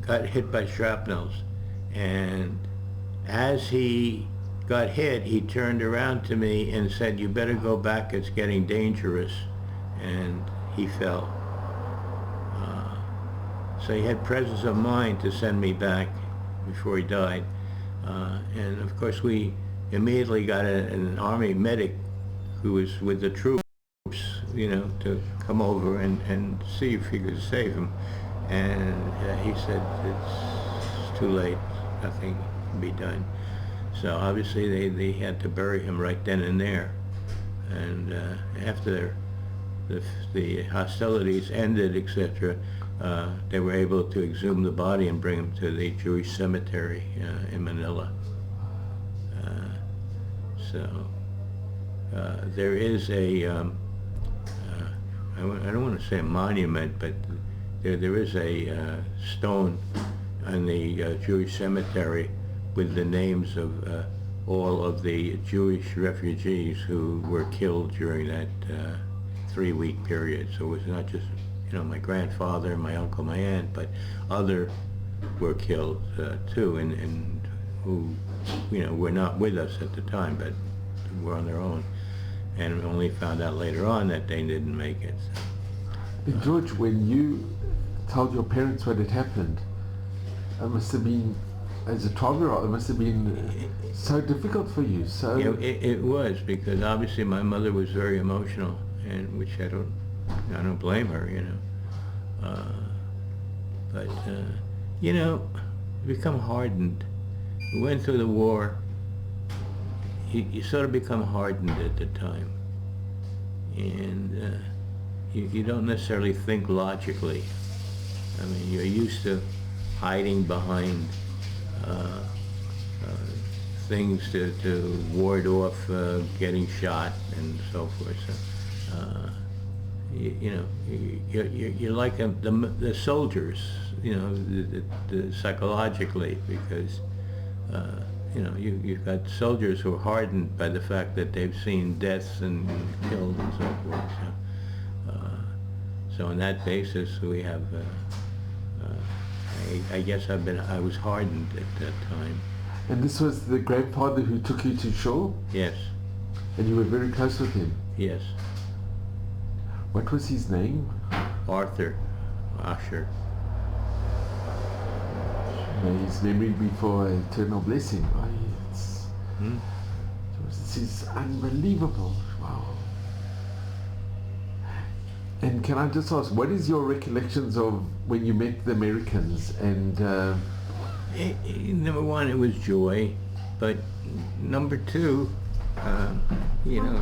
S2: got hit by shrapnels, and as he got hit, he turned around to me and said, "You better go back, it's getting dangerous," and he fell. So he had presence of mind to send me back before he died. And of course we immediately got an army medic who was with the troops, to come over and see if he could save him. And he said, it's too late, nothing can be done. So obviously they had to bury him right then and there. And after the hostilities ended, etc., they were able to exhume the body and bring him to the Jewish cemetery in Manila. There is a, I don't want to say a monument, but there is a stone in the Jewish cemetery with the names of all of the Jewish refugees who were killed during that 3-week period. So it was not just my grandfather, my uncle, my aunt, but other were killed too, and who were not with us at the time, but were on their own, and only found out later on that they didn't make it.
S3: And George, when you told your parents what had happened, it must have been, as a 12-year-old, it must have been so difficult for you. So
S2: it was, because obviously my mother was very emotional, and which I don't blame her, but you become hardened. We went through the war. You sort of become hardened at the time, and you don't necessarily think logically. You're used to hiding behind things to ward off getting shot and so forth. So, you're like the soldiers, psychologically, because you've got soldiers who are hardened by the fact that they've seen deaths and killed and so forth. So on that basis, we have. I guess I was hardened at that time.
S3: And this was the grandfather who took you to shore?
S2: Yes.
S3: And you were very close with him?
S2: Yes.
S3: What was his name?
S2: Arthur Asher.
S3: May his memory be for eternal blessing. Oh, this is unbelievable. Wow. And can I just ask, what is your recollections of when you met the Americans? And
S2: number one, it was joy, but number two, you're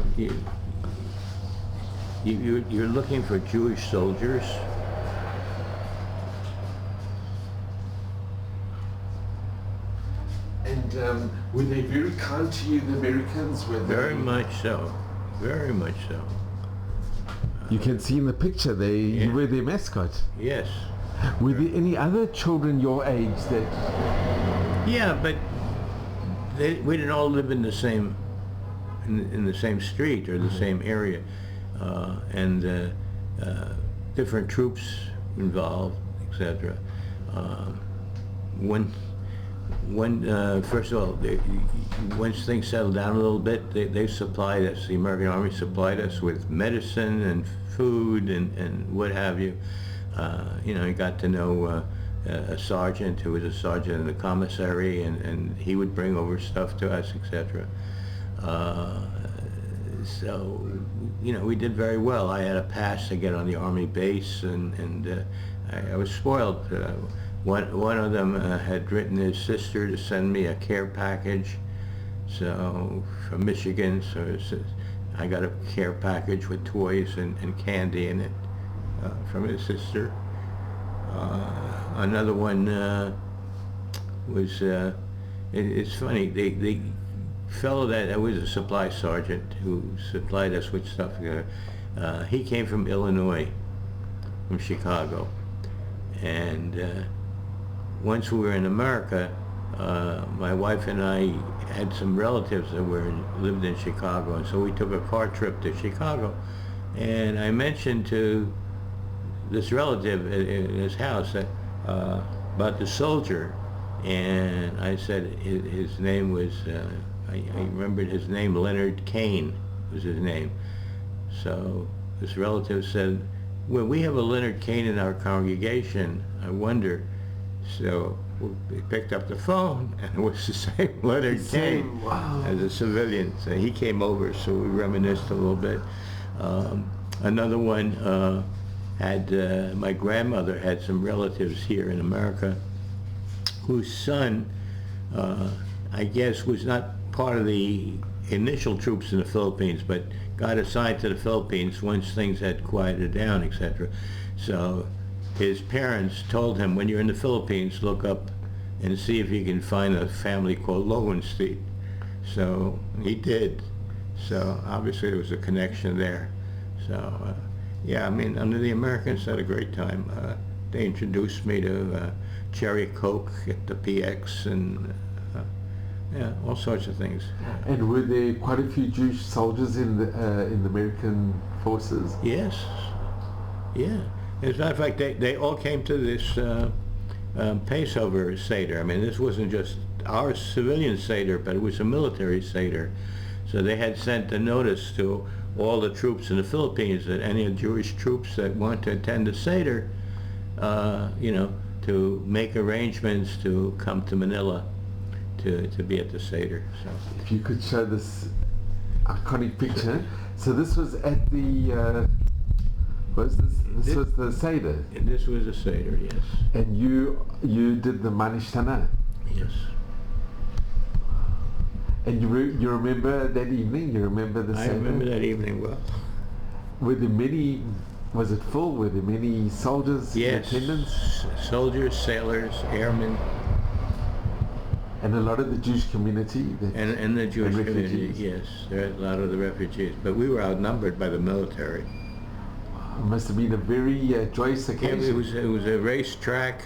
S2: looking for Jewish soldiers.
S3: And were they very kind to you, the Americans?
S2: Very much so. Very much so.
S3: You can see in the picture, you were their mascot.
S2: Yes.
S3: Were there any other children your age that...
S2: Yeah, but we didn't all live in the same street or the same area, and different troops involved, etc. First of all, once things settled down a little bit, they supplied us. The American Army supplied us with medicine and food and what have you. You got to know a sergeant who was a sergeant in the commissary, and he would bring over stuff to us, etc. So, we did very well. I had a pass to get on the Army base, and I was spoiled. One of them had written his sister to send me a care package, so from Michigan. So I got a care package with toys and candy in it from his sister. Another one was, it's funny, the fellow that was a supply sergeant who supplied us with stuff, he came from Illinois, from Chicago. And once we were in America, my wife and I had some relatives that lived in Chicago, and so we took a car trip to Chicago. And I mentioned to this relative in his house about the soldier, and I said his name was, I remembered his name, Leonard Kane was his name. So this relative said, well, we have a Leonard Kane in our congregation, I wonder. So we picked up the phone, and it was the same Leonard Kane as a civilian. So he came over, so we reminisced a little bit. Another one had, my grandmother had some relatives here in America whose son, I guess, was not part of the initial troops in the Philippines, but got assigned to the Philippines once things had quieted down, etc. So his parents told him, when you're in the Philippines, look up and see if you can find a family called Loewenstein. So he did. So obviously there was a connection there. So yeah, I mean, under the Americans had a great time. They introduced me to Cherry Coke at the PX and yeah, all sorts of things.
S3: And were there quite a few Jewish soldiers in the American forces?
S2: Yes. Yeah. As a matter of fact, they all came to this Passover Seder. I mean, this wasn't just our civilian Seder, but it was a military Seder. So they had sent a notice to all the troops in the Philippines that any Jewish troops that want to attend the Seder, to make arrangements to come to Manila to be at the Seder. So
S3: if you could show this iconic picture. So this was at the, was the Seder?
S2: And this was a Seder, yes.
S3: And you did the Manishtana?
S2: Yes.
S3: And you remember that evening? You remember the Seder?
S2: I remember that evening well.
S3: Were there many, was it full? Were there many soldiers in attendance?
S2: Soldiers, sailors, airmen.
S3: And a lot of the Jewish community?
S2: And the Jewish community, yes. There are a lot of the refugees. But we were outnumbered by the military.
S3: It must have been a very joyous occasion.
S2: Yeah, it was a racetrack,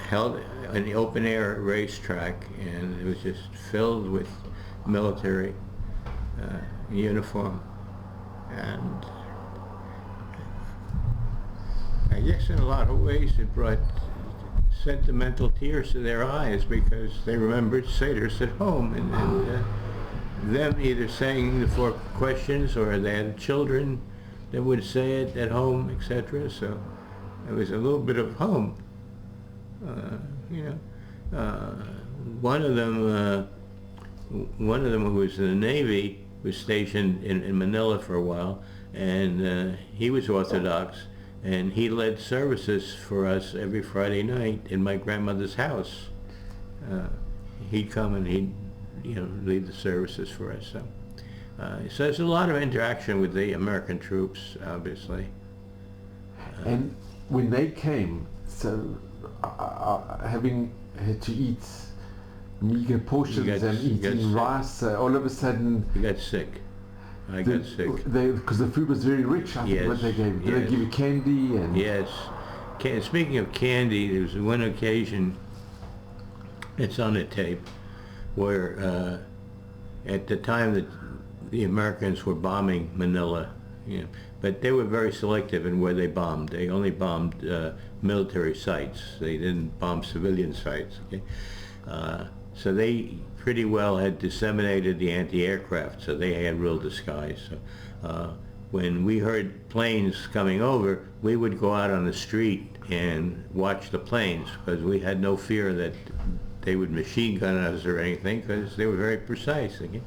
S2: held an open-air racetrack, and it was just filled with military uniform. And I guess in a lot of ways it brought sentimental tears to their eyes, because they remembered satyrs at home, and them either saying the 4 questions, or they had children that would say it at home, etc. So it was a little bit of home. One of them who was in the Navy was stationed in Manila for a while, and he was Orthodox, and he led services for us every Friday night in my grandmother's house. He'd come and he'd lead the services for us. So there's a lot of interaction with the American troops, obviously.
S3: And when they came, so having had to eat meager portions and eating rice, all of a sudden
S2: you got sick. I got sick.
S3: Because the food was very rich, I think, what they gave. Did they give you candy? And
S2: yes. Speaking of candy, there was one occasion, it's on the tape, where at the time that the Americans were bombing Manila, but they were very selective in where they bombed. They only bombed military sites. They didn't bomb civilian sites. Okay? So they pretty well had disseminated the anti-aircraft, so they had real disguise. So, when we heard planes coming over, we would go out on the street and watch the planes, because we had no fear that they would machine gun us or anything, because they were very precise. Okay?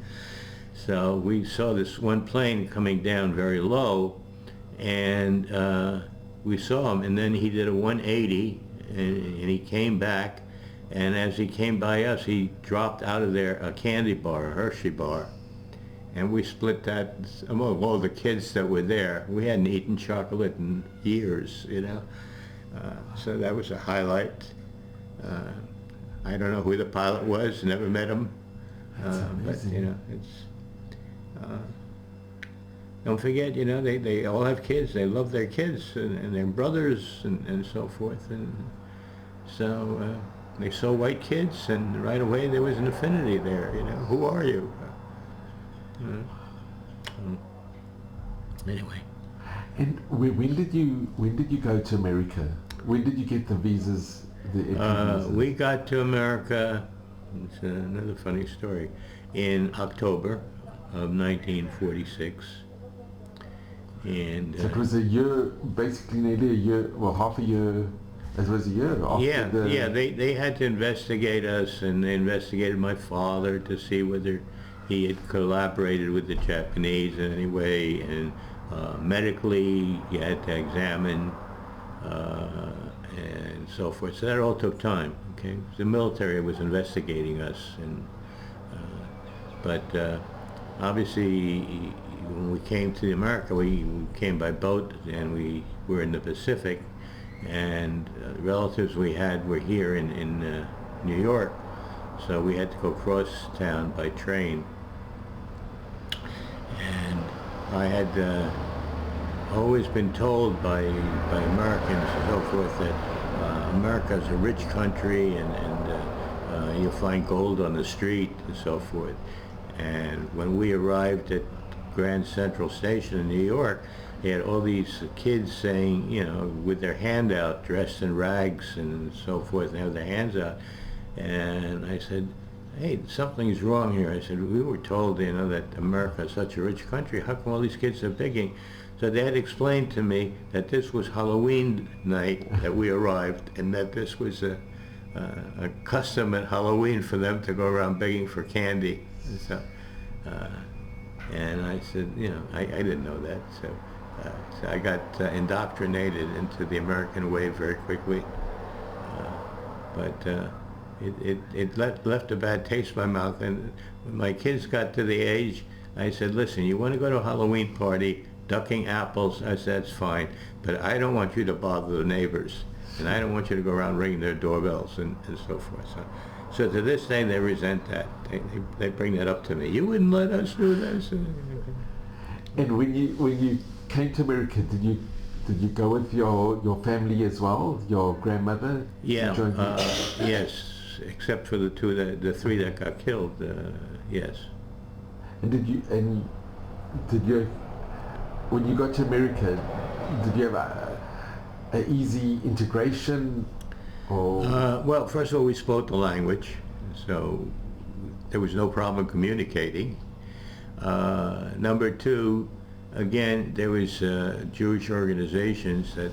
S2: So we saw this one plane coming down very low, and we saw him, and then he did a 180, and he came back, and as he came by us, he dropped out of there a candy bar, a Hershey bar, and we split that among all the kids that were there. We hadn't eaten chocolate in years, so that was a highlight. I don't know who the pilot was, never met him, but it's don't forget, they all have kids. They love their kids and their brothers and so forth, and so they saw white kids, and right away there was an affinity there. Who are you? Anyway.
S3: And when did you go to America? When did you get the visas?
S2: We got to America. It's another funny story. In October of 1946. And
S3: so it was a year, basically nearly a year, well, half a year, as was a year after
S2: they had to investigate us, and they investigated my father to see whether he had collaborated with the Japanese in any way, and medically you had to examine and so forth. So that all took time. Okay, the military was investigating us, and but obviously when we came to America, we came by boat, and we were in the Pacific, and relatives we had were here in New York, so we had to go cross town by train. And I had always been told by Americans and so forth that America is a rich country, and you'll find gold on the street and so forth. And when we arrived at Grand Central Station in New York, they had all these kids saying, with their hand out, dressed in rags and so forth, and have their hands out. And I said, hey, something's wrong here. I said, we were told, that America is such a rich country. How come all these kids are begging? So they had explained to me that this was Halloween night that we arrived, and that this was a custom at Halloween for them to go around begging for candy. And so, and I said, I didn't know that. So I got indoctrinated into the American way very quickly. But it left a bad taste in my mouth. And when my kids got to the age, I said, listen, you want to go to a Halloween party, ducking apples? I said, that's fine, but I don't want you to bother the neighbors, and I don't want you to go around ringing their doorbells and so forth. So to this day, they resent that. They bring that up to me. You wouldn't let us do this.
S3: And when you came to America, did Did you go with your family as well? Your grandmother?
S2: Yeah,
S3: joined you?
S2: yes, except for the three that got killed, yes.
S3: And did you, when you got to America, did you have a easy integration? Or
S2: Well, first of all, we spoke the language, so there was no problem communicating. Number two, again, there was Jewish organizations that,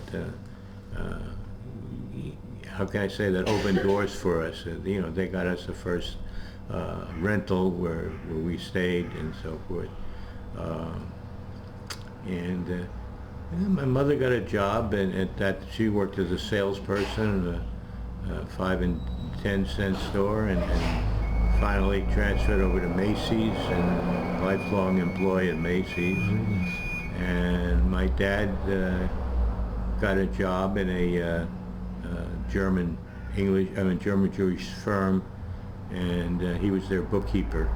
S2: how can I say, that opened doors for us. You know, they got us the first rental where we stayed and so forth. And my mother got a job, and at that she worked as a salesperson in a 5 and 10 cent store, and finally transferred over to Macy's and lifelong employee at Macy's. And my dad got a job in a German Jewish firm, and he was their bookkeeper,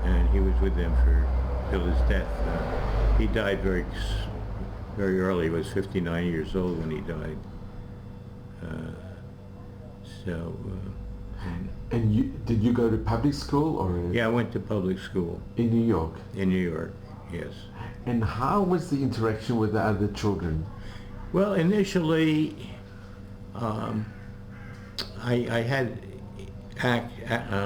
S2: and he was with them till his death. He died very early. He was 59 years old when he died.
S3: and did you go to public school or?
S2: Yeah, I went to public school.
S3: In New York?
S2: In New York, yes.
S3: And how was the interaction with the other children?
S2: Well, initially, I had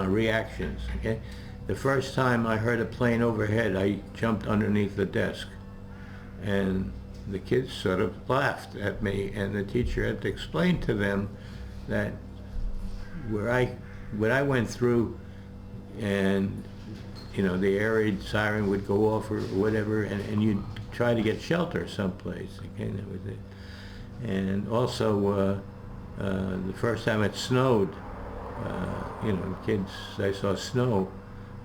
S2: reactions. Okay, the first time I heard a plane overhead, I jumped underneath the desk, and the kids sort of laughed at me, and the teacher had to explain to them that what I went through, and you know, the air raid siren would go off or whatever, and you'd try to get shelter someplace. Okay, that was it. And also, the first time it snowed, you know, kids, I saw snow,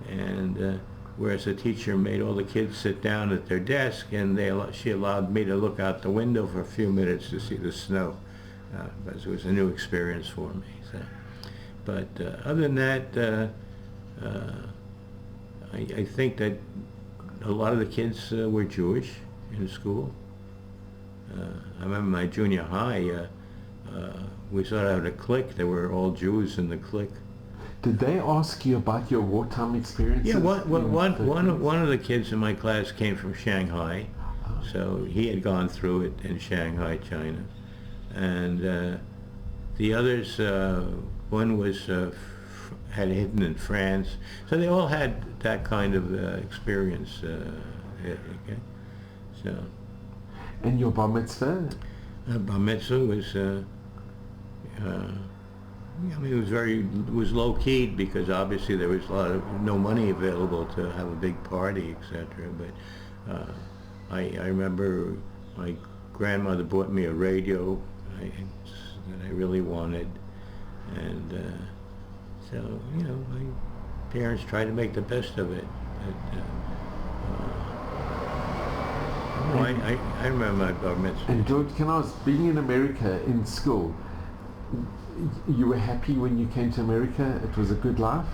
S2: and whereas the teacher made all the kids sit down at their desk, and she allowed me to look out the window for a few minutes to see the snow, because it was a new experience for me. So. But other than that, I think that a lot of the kids were Jewish in school. I remember my junior high, we sort of had a clique. There were all Jews in the clique.
S3: Did they ask you about your wartime experiences?
S2: Yeah, one of the kids in my class came from Shanghai, so he had gone through it in Shanghai, China. And the others, one was had hidden in France. So they all had that kind of experience. Okay, so.
S3: And your bar mitzvah?
S2: Bar mitzvah was, I mean, it was low keyed because obviously there was no money available to have a big party, etc. But I remember my grandmother bought me a radio that I really wanted, and so you know, my parents tried to make the best of it. But, I remember my bar mitzvah.
S3: And George, can I ask, being in America in school, you were happy when you came to America? It was a good life?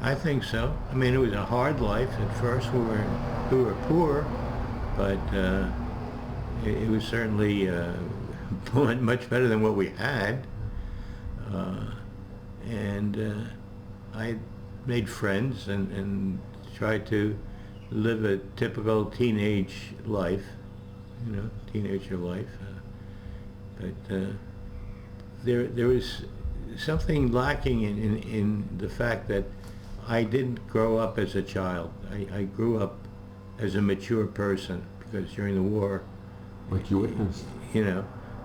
S2: I think so. I mean, it was a hard life. At first we were poor, but it was certainly much better than what we had. And I made friends and tried to live a typical teenage life, you know, teenager life. But there was something lacking in the fact that I didn't grow up as a child. I grew up as a mature person because during the war,
S3: like you witnessed,
S2: you know,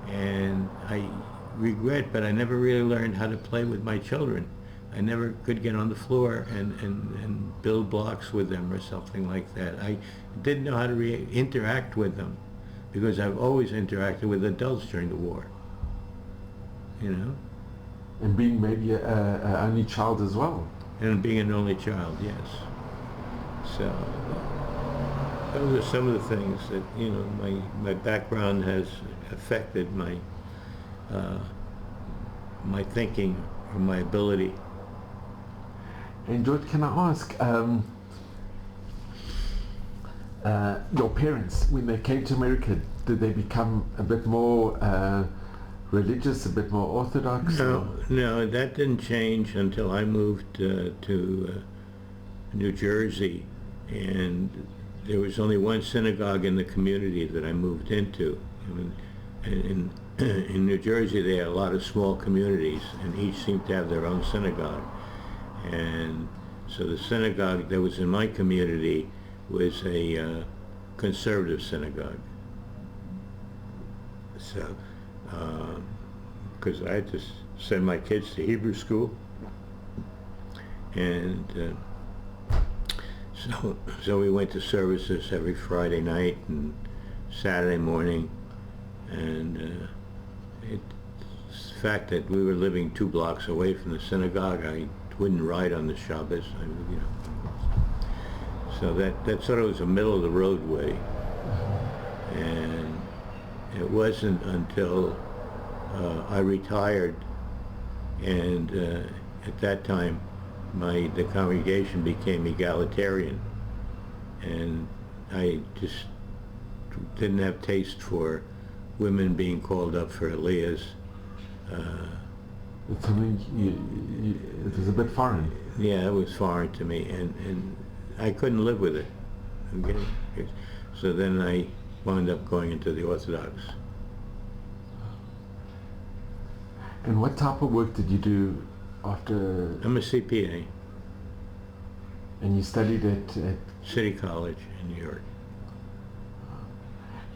S2: and I regret, but I never really learned how to play with my children. I never could get on the floor and build blocks with them or something like that. I didn't know how to interact with them because I've always interacted with adults during the war. You know?
S3: And being maybe an only child as well.
S2: And being an only child, yes. So those are some of the things that, you know, my background has affected my my thinking or my ability.
S3: And George, can I ask, your parents, when they came to America, did they become a bit more religious, a bit more orthodox?
S2: No, that didn't change until I moved to New Jersey, and there was only one synagogue in the community that I moved into. In New Jersey, they had a lot of small communities, and each seemed to have their own synagogue. And so the synagogue that was in my community was a conservative synagogue. So, because I had to send my kids to Hebrew school, and so we went to services every Friday night and Saturday morning, and it's the fact that we were living 2 blocks away from the synagogue, I wouldn't ride on the Shabbos. So that sort of was a middle of the roadway, and it wasn't until I retired, and at that time the congregation became egalitarian, and I just didn't have taste for women being called up for aliyahs.
S3: It's something it was a bit foreign.
S2: Yeah, it was foreign to me, and I couldn't live with it. Okay? So then I wound up going into the Orthodox.
S3: And what type of work did you do after?
S2: I'm a CPA.
S3: And you studied at
S2: City College in New York.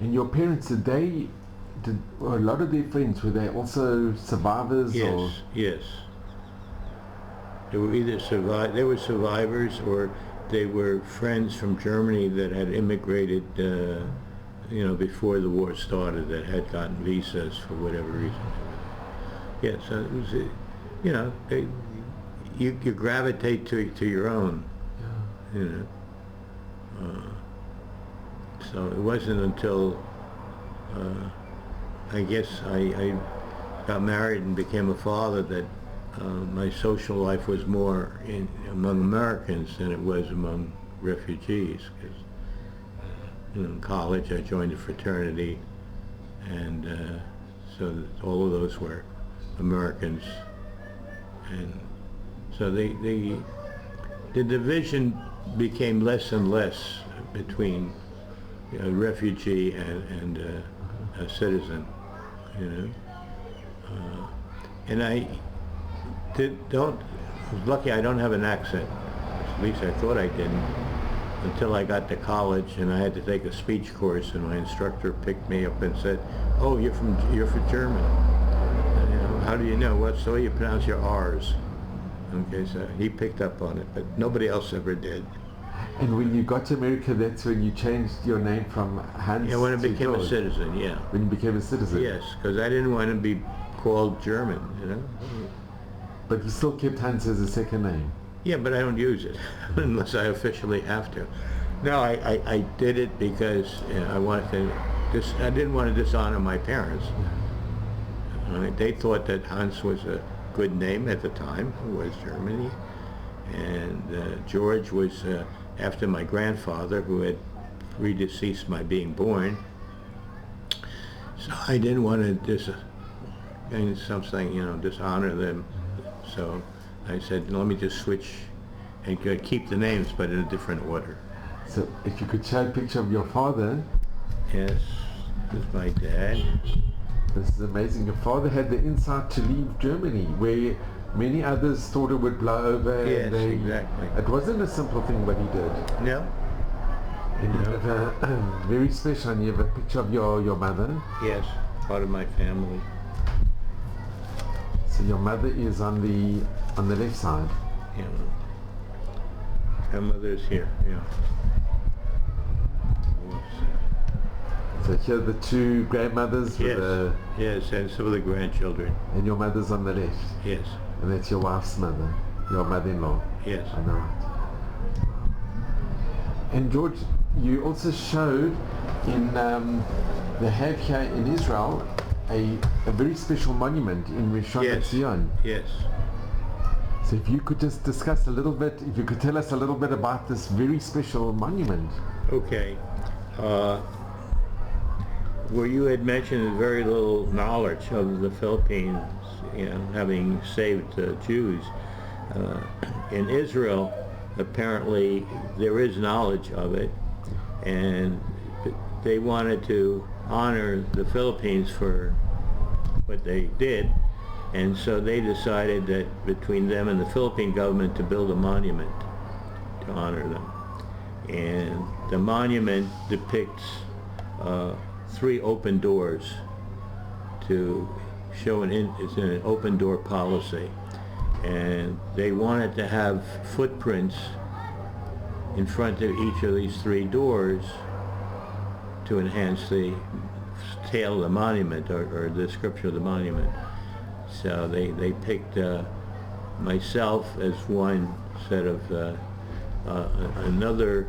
S3: And your parents, or a lot of their friends, were they also survivors?
S2: Yes,
S3: or?
S2: yes. They were either survivors, or they were friends from Germany that had immigrated, before the war started, that had gotten visas for whatever reason. Yeah, so it was, you gravitate to your own, So it wasn't until I guess I got married and became a father that my social life was more among Americans than it was among refugees. Because in college I joined a fraternity, and so all of those were Americans, and so the division became less and less between a refugee and a citizen, and I was lucky I don't have an accent. At least I thought I didn't, until I got to college and I had to take a speech course, and my instructor picked me up and said, "Oh, you're from German. How do you know? What's the way you pronounce your R's?" Okay, so he picked up on it, but nobody else ever did.
S3: And when you got to America, that's when you changed your name from Hans
S2: when I
S3: to
S2: became
S3: George.
S2: a citizen, yeah.
S3: When you became a citizen?
S2: Yes, because I didn't want to be called German,
S3: But you still kept Hans as a second name?
S2: Yeah, but I don't use it unless I officially have to. No, I did it because I wanted to. I didn't want to dishonor my parents. They thought that Hans was a good name at the time. It was Germany, and George was after my grandfather, who had predeceased my being born. So I didn't want to dishonor them. So I said, let me just switch and keep the names, but in a different order.
S3: So if you could show a picture of your father.
S2: Yes, this is my dad.
S3: This is amazing. Your father had the insight to leave Germany, where many others thought it would blow over.
S2: Yes, exactly.
S3: It wasn't a simple thing what he did.
S2: No.
S3: And you have a very special, and you have a picture of your mother.
S2: Yes, part of my family.
S3: So your mother is on the left side.
S2: Yeah. Her mother is here, yeah.
S3: So here are the two grandmothers.
S2: Yes, yes, and some of the grandchildren.
S3: And your mother's on the left.
S2: Yes.
S3: And that's your wife's mother, your mother-in-law.
S2: Yes.
S3: I know, right. And George, you also showed in, they have here in Israel a very special monument in Rishon LeZion.
S2: Yes.
S3: So if you could just discuss a little bit, if you could tell us a little bit about this very special monument.
S2: Okay. Where you had mentioned very little knowledge of the Philippines, having saved Jews. In Israel, apparently there is knowledge of it, and they wanted to honor the Philippines for what they did, and so they decided that between them and the Philippine government to build a monument to honor them. And the monument depicts 3 open doors to show it's an open door policy. And they wanted to have footprints in front of each of these 3 doors to enhance the tale of the monument or the description of the monument. So they picked myself as one set of another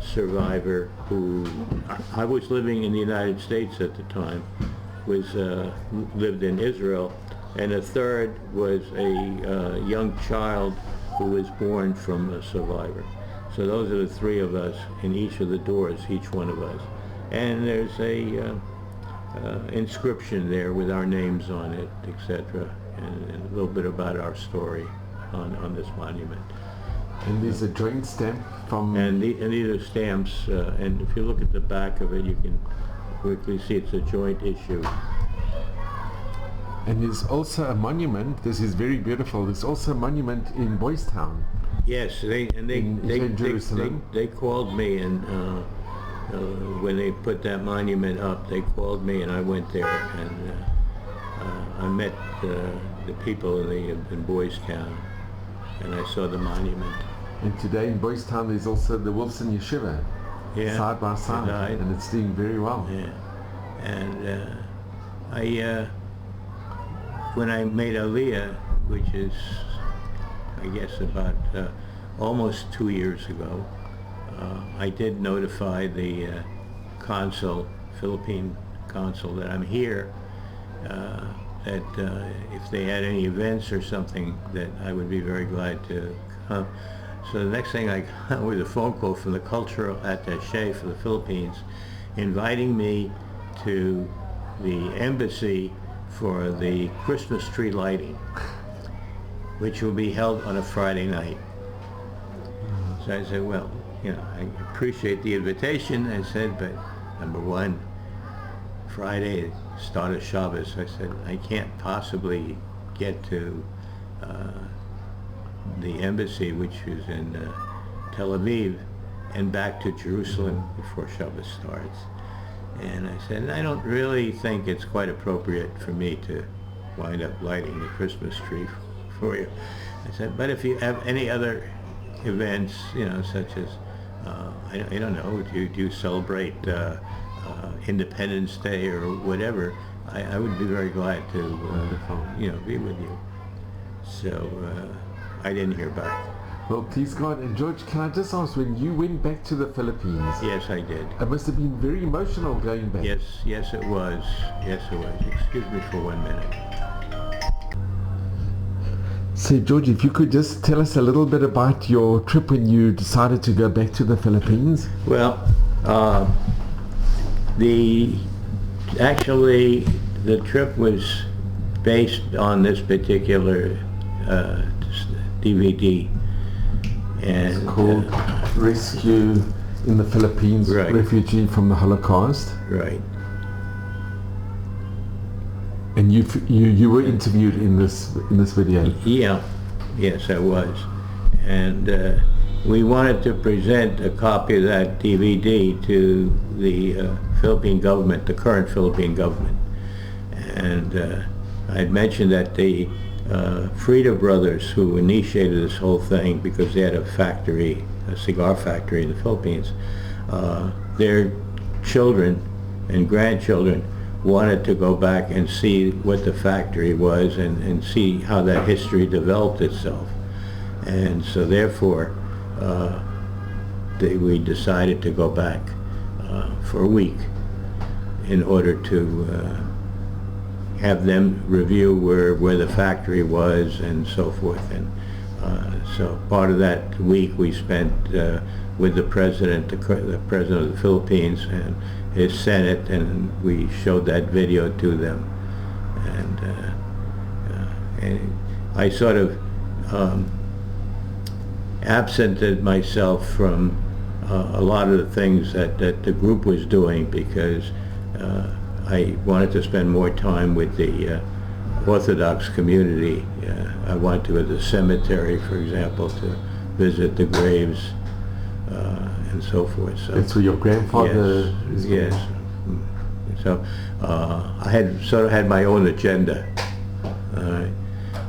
S2: survivor who I was living in the United States at the time, lived in Israel, and a third was a young child who was born from a survivor. So those are the 3 of us in each of the doors, each one of us. And there's a inscription there with our names on it, etc., and a little bit about our story on this monument.
S3: And there's a joint stamp from...
S2: And these are stamps, and if you look at the back of it, you can quickly see it's a joint issue.
S3: And there's also a monument, this is very beautiful, there's also a monument in Boys Town.
S2: Yes, they called me, and when they put that monument up, they called me, and I went there, and I met the people in Boys Town, and I saw the monument.
S3: And today in Boys Town there's also the Wilson Yeshiva, side by side, and it's doing very well.
S2: Yeah, and when I made Aliyah, which is, I guess, about almost 2 years ago, I did notify the Philippine consul that I'm here, that if they had any events or something, that I would be very glad to come. So the next thing I got was a phone call from the cultural attaché for the Philippines, inviting me to the embassy for the Christmas tree lighting, which will be held on a Friday night. So I said, well, I appreciate the invitation. I said, but number one, Friday, start of Shabbos. I said, I can't possibly get to the embassy, which is in Tel Aviv, and back to Jerusalem before Shabbos starts. And I said, I don't really think it's quite appropriate for me to wind up lighting the Christmas tree for you. I said, but if you have any other events, such as, I don't know, do you celebrate Independence Day or whatever, I would be very glad to, be with you. So I didn't hear back.
S3: Well, please God. And George, can I just ask, when you went back to the Philippines?
S2: Yes, I did.
S3: It must have been very emotional going back.
S2: Yes, it was. Yes, it was. Excuse me for 1 minute.
S3: So, George, if you could just tell us a little bit about your trip when you decided to go back to the Philippines.
S2: Well, the trip was based on this particular DVD. And
S3: it's called Rescue in the Philippines,
S2: right.
S3: Refugee from the Holocaust.
S2: Right.
S3: And you were interviewed in this video.
S2: Yeah, yes, I was. And we wanted to present a copy of that DVD to the Philippine government, the current Philippine government. And I had mentioned that the Frida brothers, who initiated this whole thing because they had a cigar factory in the Philippines, their children and grandchildren wanted to go back and see what the factory was and see how that history developed itself. And so therefore, we decided to go back for a week in order to have them review where the factory was and so forth. And so part of that week we spent with the president, the president of the Philippines, and his Senate, and we showed that video to them. And I sort of absented myself from a lot of the things that the group was doing, because I wanted to spend more time with the Orthodox community. I went to the cemetery, for example, to visit the graves and so forth. So
S3: That's where your grandfather is.
S2: Yes. So I had sort of had my own agenda.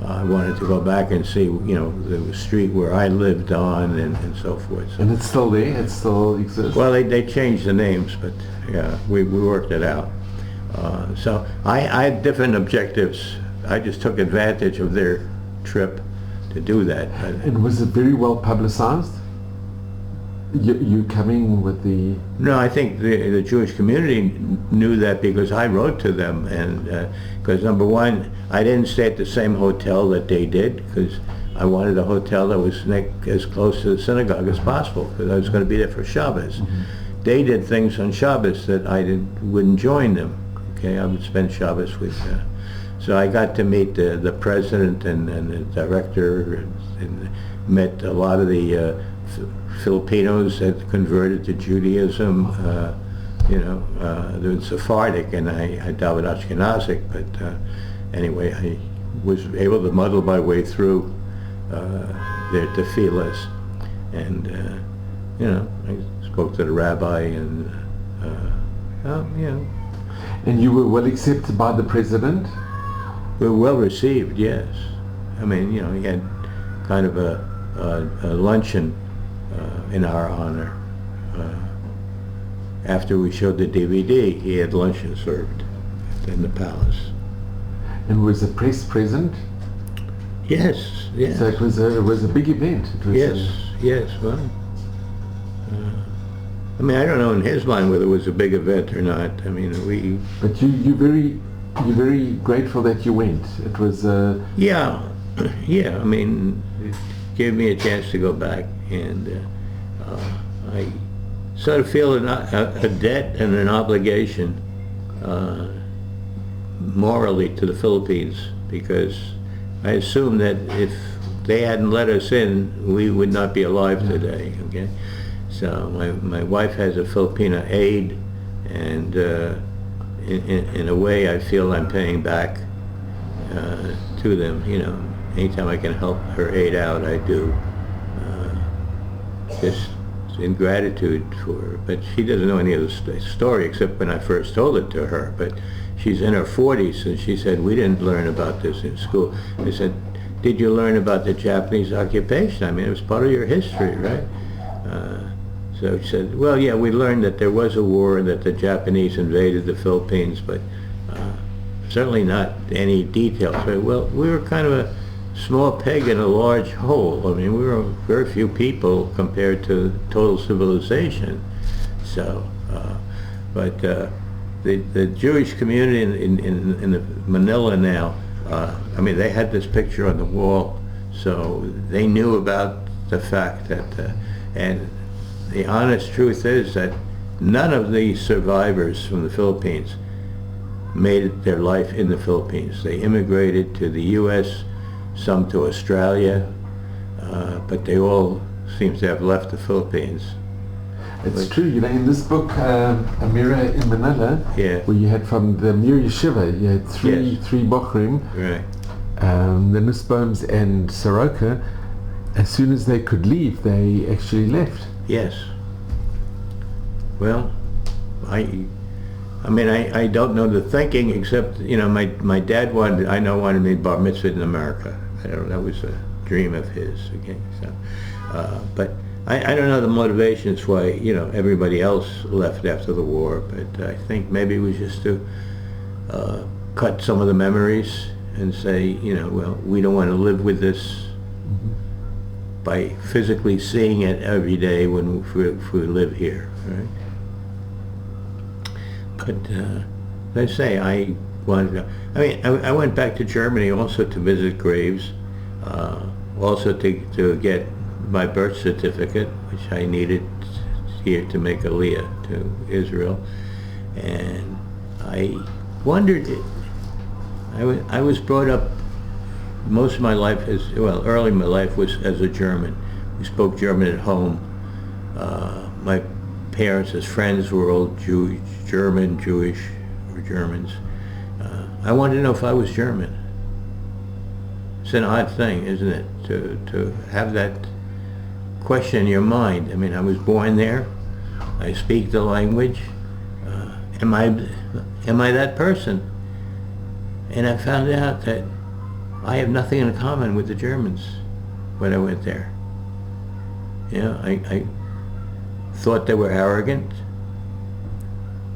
S2: I wanted to go back and see, the street where I lived on and so forth. So,
S3: And it's still there? It still exists?
S2: well, they changed the names, but yeah, we worked it out. So I had different objectives. I just took advantage of their trip to do that.
S3: And was it very well publicized? You coming with the...
S2: No, I think the Jewish community knew that because I wrote to them, and because number one, I didn't stay at the same hotel that they did, because I wanted a hotel that was as close to the synagogue as possible, because I was going to be there for Shabbos. Mm-hmm. They did things on Shabbos that I wouldn't join them. Okay, I would spend Shabbos with. So I got to meet the president and the director, and met a lot of the Filipinos that converted to Judaism. They were Sephardic, and I davened Ashkenazic, but anyway, I was able to muddle my way through their tefillas, and I spoke to the rabbi, and
S3: And you were well accepted by the president?
S2: we were well received, yes. I mean, he had kind of a luncheon in our honor. After we showed the DVD, he had luncheon served in the palace.
S3: And was the press present?
S2: Yes, yes.
S3: So it was a big event. It was
S2: yes. Well, I mean, I don't know in his mind whether it was a big event or not. I mean,
S3: But you're very grateful that you went. It was.
S2: Yeah. I mean, it gave me a chance to go back, and I sort of feel a debt and an obligation morally to the Philippines, because I assume that if they hadn't let us in, we would not be alive today. Okay, so my wife has a Filipina aide, and in a way, I feel I'm paying back to them. Anytime I can help her aide out, I do. Just in gratitude for her. But she doesn't know any of the story except when I first told it to her. But she's in her 40s, and she said, we didn't learn about this in school. I said, did you learn about the Japanese occupation? I mean, it was part of your history, right? So she said, well, yeah, we learned that there was a war and that the Japanese invaded the Philippines, but certainly not any details. But, well, we were kind of a small peg in a large hole. I mean, we were very few people compared to total civilization. So, but the Jewish community in the Manila now, I mean, they had this picture on the wall, so they knew about the fact that, and the honest truth is that none of the survivors from the Philippines made it their life in the Philippines. They immigrated to the U.S., some to Australia, but they all seem to have left the Philippines.
S3: It's true, in this book, A Mirror in Manila,
S2: Yeah.
S3: where you had from the Mir Yeshiva, you had three Bochrim,
S2: Right.
S3: the Nussbaums and Soroka. As soon as they could leave, they actually left.
S2: Yes. Well, I mean, I don't know the thinking, except, my dad wanted me bar mitzvah in America. That was a dream of his, okay? So, but I don't know the motivations why, everybody else left after the war, but I think maybe it was just to cut some of the memories and say, well, we don't want to live with this by physically seeing it every day if we live here, right? But let's say I wanted to, I mean, I went back to Germany also to visit graves, also to get my birth certificate, which I needed here to make Aliyah to Israel. And I wondered, I was brought up most of my life early in my life was as a German. We spoke German at home. My parents, as friends, were all Jewish, Jewish, or Germans. I wanted to know if I was German. It's an odd thing, isn't it, to have that question in your mind. I mean, I was born there. I speak the language. Am I that person? And I found out that I have nothing in common with the Germans when I went there. You know, I thought they were arrogant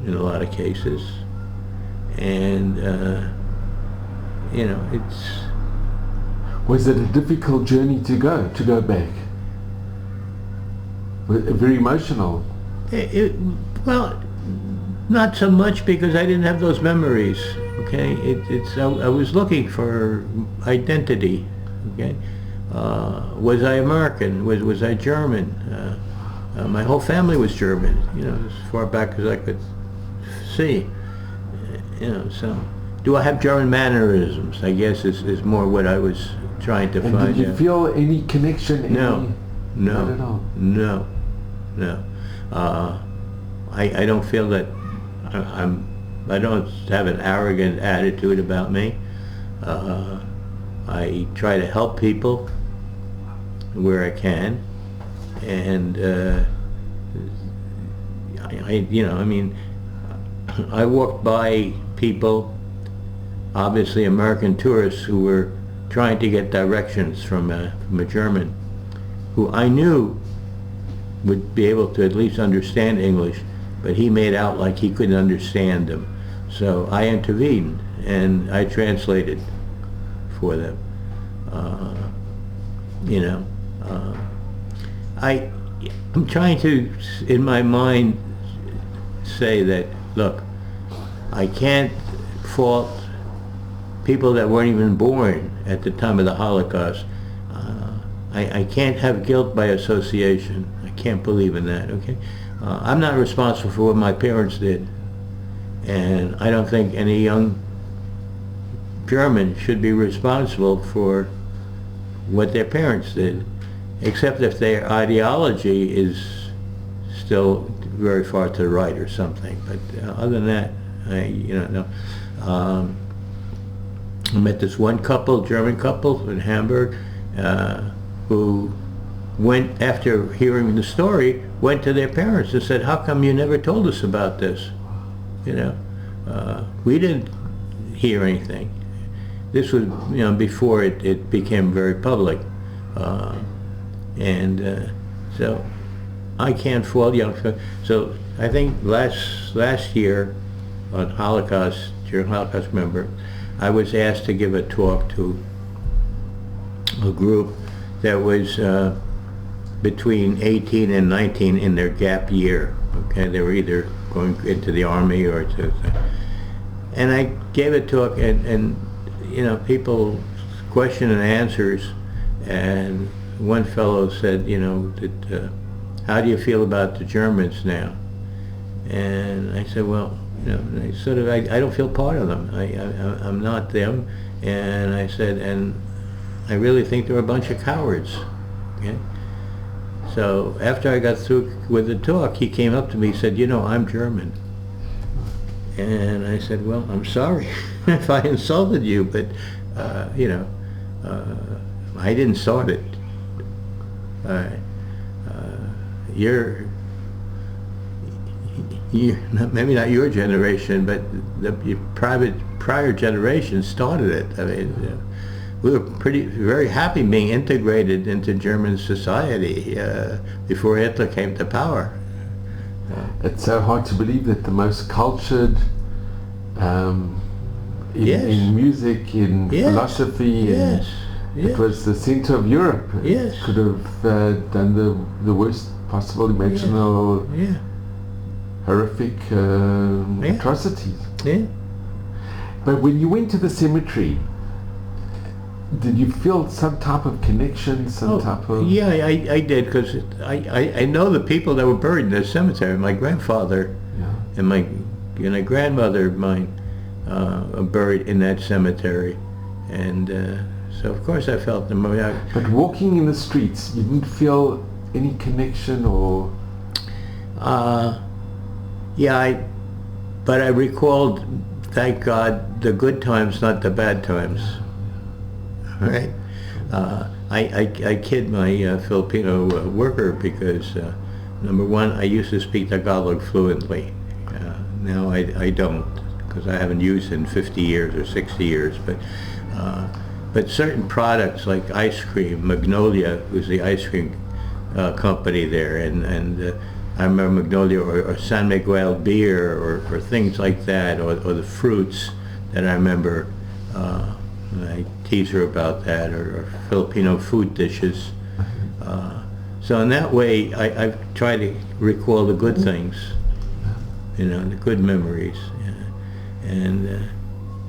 S2: in a lot of cases, and you know, it's.
S3: Was it a difficult journey to go back? Very emotional.
S2: Well, not so much, because I didn't have those memories. Okay, I was looking for identity. Okay, was I American? Was I German? My whole family was German. You know, as far back as I could see. You know, so do I have German mannerisms? I guess is more what I was trying to find out.
S3: Did you feel any connection?
S2: No,
S3: not at all.
S2: No. I don't feel that I don't have an arrogant attitude about me. I try to help people where I can, and I walked by people, obviously American tourists, who were trying to get directions from a German who I knew would be able to at least understand English, but he made out like he couldn't understand them. So I intervened and I translated for them. I'm trying to, in my mind, say that, look, I can't fault people that weren't even born at the time of the Holocaust. I can't have guilt by association. I can't believe in that, okay? I'm not responsible for what my parents did. And I don't think any young German should be responsible for what their parents did, except if their ideology is still very far to the right or something. But other than that, no. I met this one couple, German couple in Hamburg, who went, after hearing the story, went to their parents and said, "How come you never told us about this? We didn't hear anything." This was, before it became very public, so I can't fault young people. So I think last year on during Holocaust Remember, I was asked to give a talk to a group that was between 18 and 19 in their gap year. Okay, they were either going into the army or and I gave a talk, and people question and answers, and one fellow said, how do you feel about the Germans now? And I said, well, I don't feel part of them. I'm not them. And I said, and I really think they're a bunch of cowards. Okay? So after I got through with the talk, he came up to me and said, I'm German. And I said, well, I'm sorry if I insulted you, but I didn't start it. You're maybe not your generation, but the prior generation started it. I mean, we were very happy being integrated into German society before Hitler came to power.
S3: It's so hard to believe that the most cultured in music, in philosophy, it was the center of Europe.
S2: Yes.
S3: Could have done the worst possible imaginable horrific atrocities.
S2: Yeah.
S3: But when you went to the cemetery, did you feel some type of connection, some type of...
S2: Yeah, I did, because I know the people that were buried in the cemetery. My grandfather and my grandmother of mine are buried in that cemetery, and so of course I felt them.
S3: But walking in the streets, you didn't feel any connection or...
S2: Yeah, but I recalled, thank God, the good times, not the bad times. All right? I kid my Filipino worker because, number one, I used to speak Tagalog fluently. Now I don't, because I haven't used it in 50 years or 60 years. But certain products like ice cream, Magnolia was the ice cream company there, and I remember Magnolia or San Miguel beer or things like that, or the fruits that I remember. I tease her about that, or Filipino food dishes. So in that way, I try to recall the good things, the good memories. And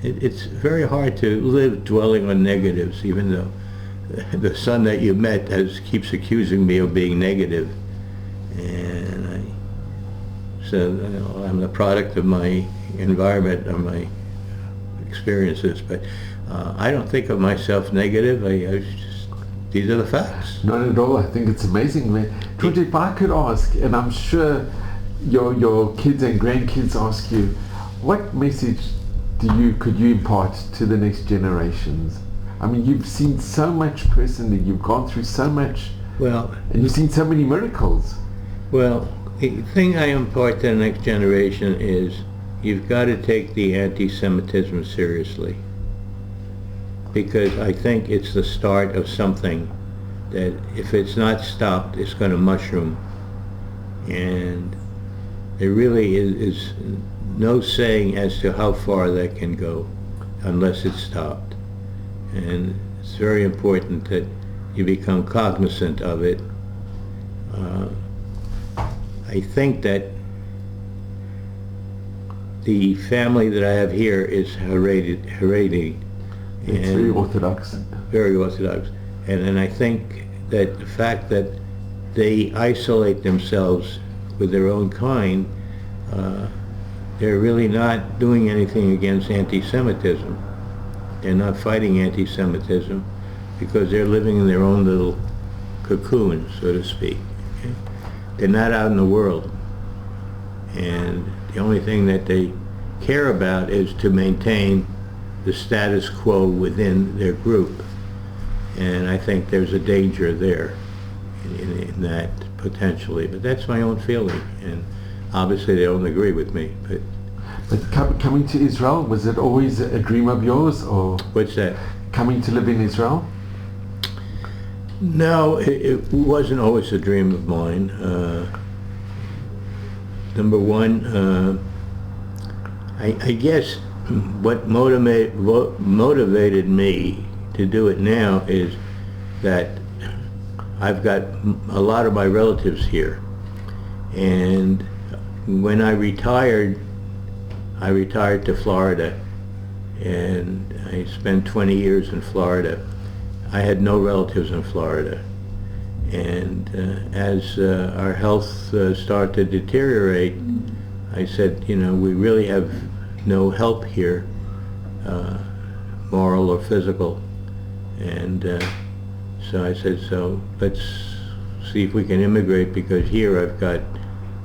S2: it's very hard to live dwelling on negatives, even though the son that you met keeps accusing me of being negative. And so I'm the product of my environment, of my experiences, but I don't think of myself negative. These are the facts.
S3: Not at all. I think it's amazing, man. George, if I could ask, and I'm sure your kids and grandkids ask you, what message could you impart to the next generations? I mean, you've seen so much personally. You've gone through so much.
S2: Well,
S3: and you've seen so many miracles.
S2: Well, the thing I impart to the next generation is you've got to take the anti-Semitism seriously, because I think it's the start of something that, if it's not stopped, it's going to mushroom. And there really is no saying as to how far that can go unless it's stopped. And it's very important that you become cognizant of it. I think that the family that I have here is Haredi.
S3: It's very Orthodox.
S2: Very Orthodox. And I think that the fact that they isolate themselves with their own kind, they're really not doing anything against anti-Semitism. They're not fighting anti-Semitism because they're living in their own little cocoon, so to speak. Okay? They're not out in the world. And the only thing that they care about is to maintain the status quo within their group. And I think there's a danger there in that, potentially. But that's my own feeling. And obviously they don't agree with me.
S3: But coming to Israel, was it always a dream of yours, or?
S2: What's that?
S3: Coming to live in Israel?
S2: No, it wasn't always a dream of mine. Number one, I guess what motivated me to do it now is that I've got a lot of my relatives here. And when I retired to Florida, and I spent 20 years in Florida. I had no relatives in Florida. And as our health started to deteriorate, I said, we really have no help here, moral or physical. And so I said, so let's see if we can immigrate, because here I've got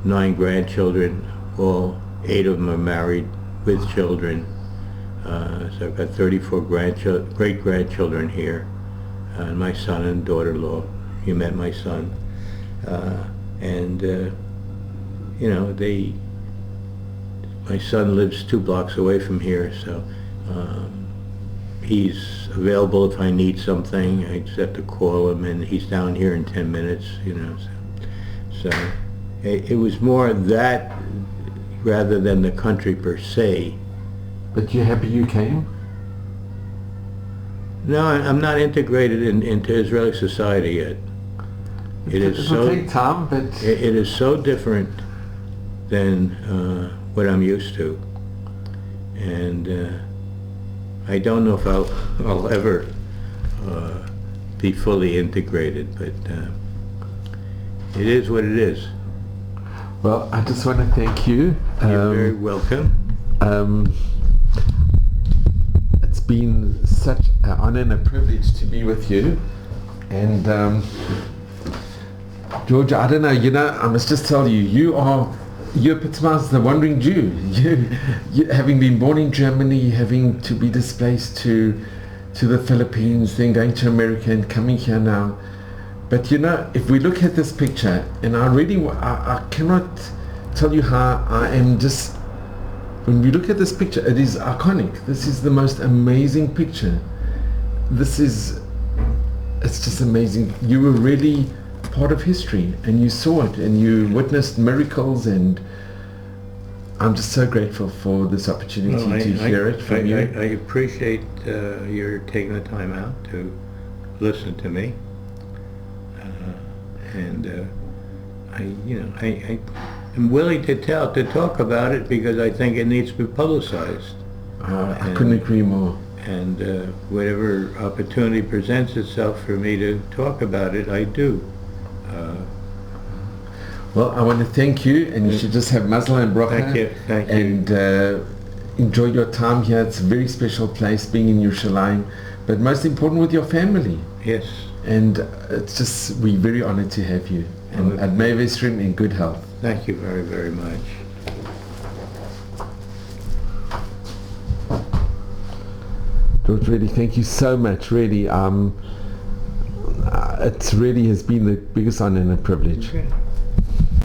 S2: 9 grandchildren, all 8 of them are married with children. So I've got 34 great-grandchildren here, and my son and daughter-in-law. You met my son. My son lives 2 blocks away from here, so he's available if I need something. I just have to call him, and he's down here in 10 minutes, So it was more that rather than the country per se.
S3: But you're happy you came?
S2: No, I'm not integrated into Israeli society yet.
S3: It'll take time, but...
S2: It is so different than what I'm used to. And I don't know if I'll ever be fully integrated, but it is what it is.
S3: Well, I just want to thank you.
S2: You're very welcome.
S3: It's been such an honor and a privilege to be with you. And George, I don't know, I must just tell you, you're Pittsburgh's the wandering Jew. You having been born in Germany, having to be displaced to the Philippines, then going to America and coming here now. But if we look at this picture, and I cannot tell you how I am just, when we look at this picture, it is iconic. This is the most amazing picture. It's just amazing. You were really part of history, and you saw it, and you witnessed miracles, and I'm just so grateful for this opportunity to hear it from you.
S2: I appreciate your taking the time out to listen to me, and I'm willing to talk about it because I think it needs to be publicized.
S3: I couldn't agree more.
S2: And whatever opportunity presents itself for me to talk about it, I do.
S3: Well, I want to thank you, and you should just have mazel and bracha.
S2: Thank you.
S3: And enjoy your time here. It's a very special place, being in Yerushalayim, but most important with your family.
S2: Yes.
S3: And we're very honored to have you. And at May Vesrim in good health.
S2: Thank you very, very much.
S3: George, really, thank you so much. Really, it really has been the biggest honor and a privilege.
S2: Okay.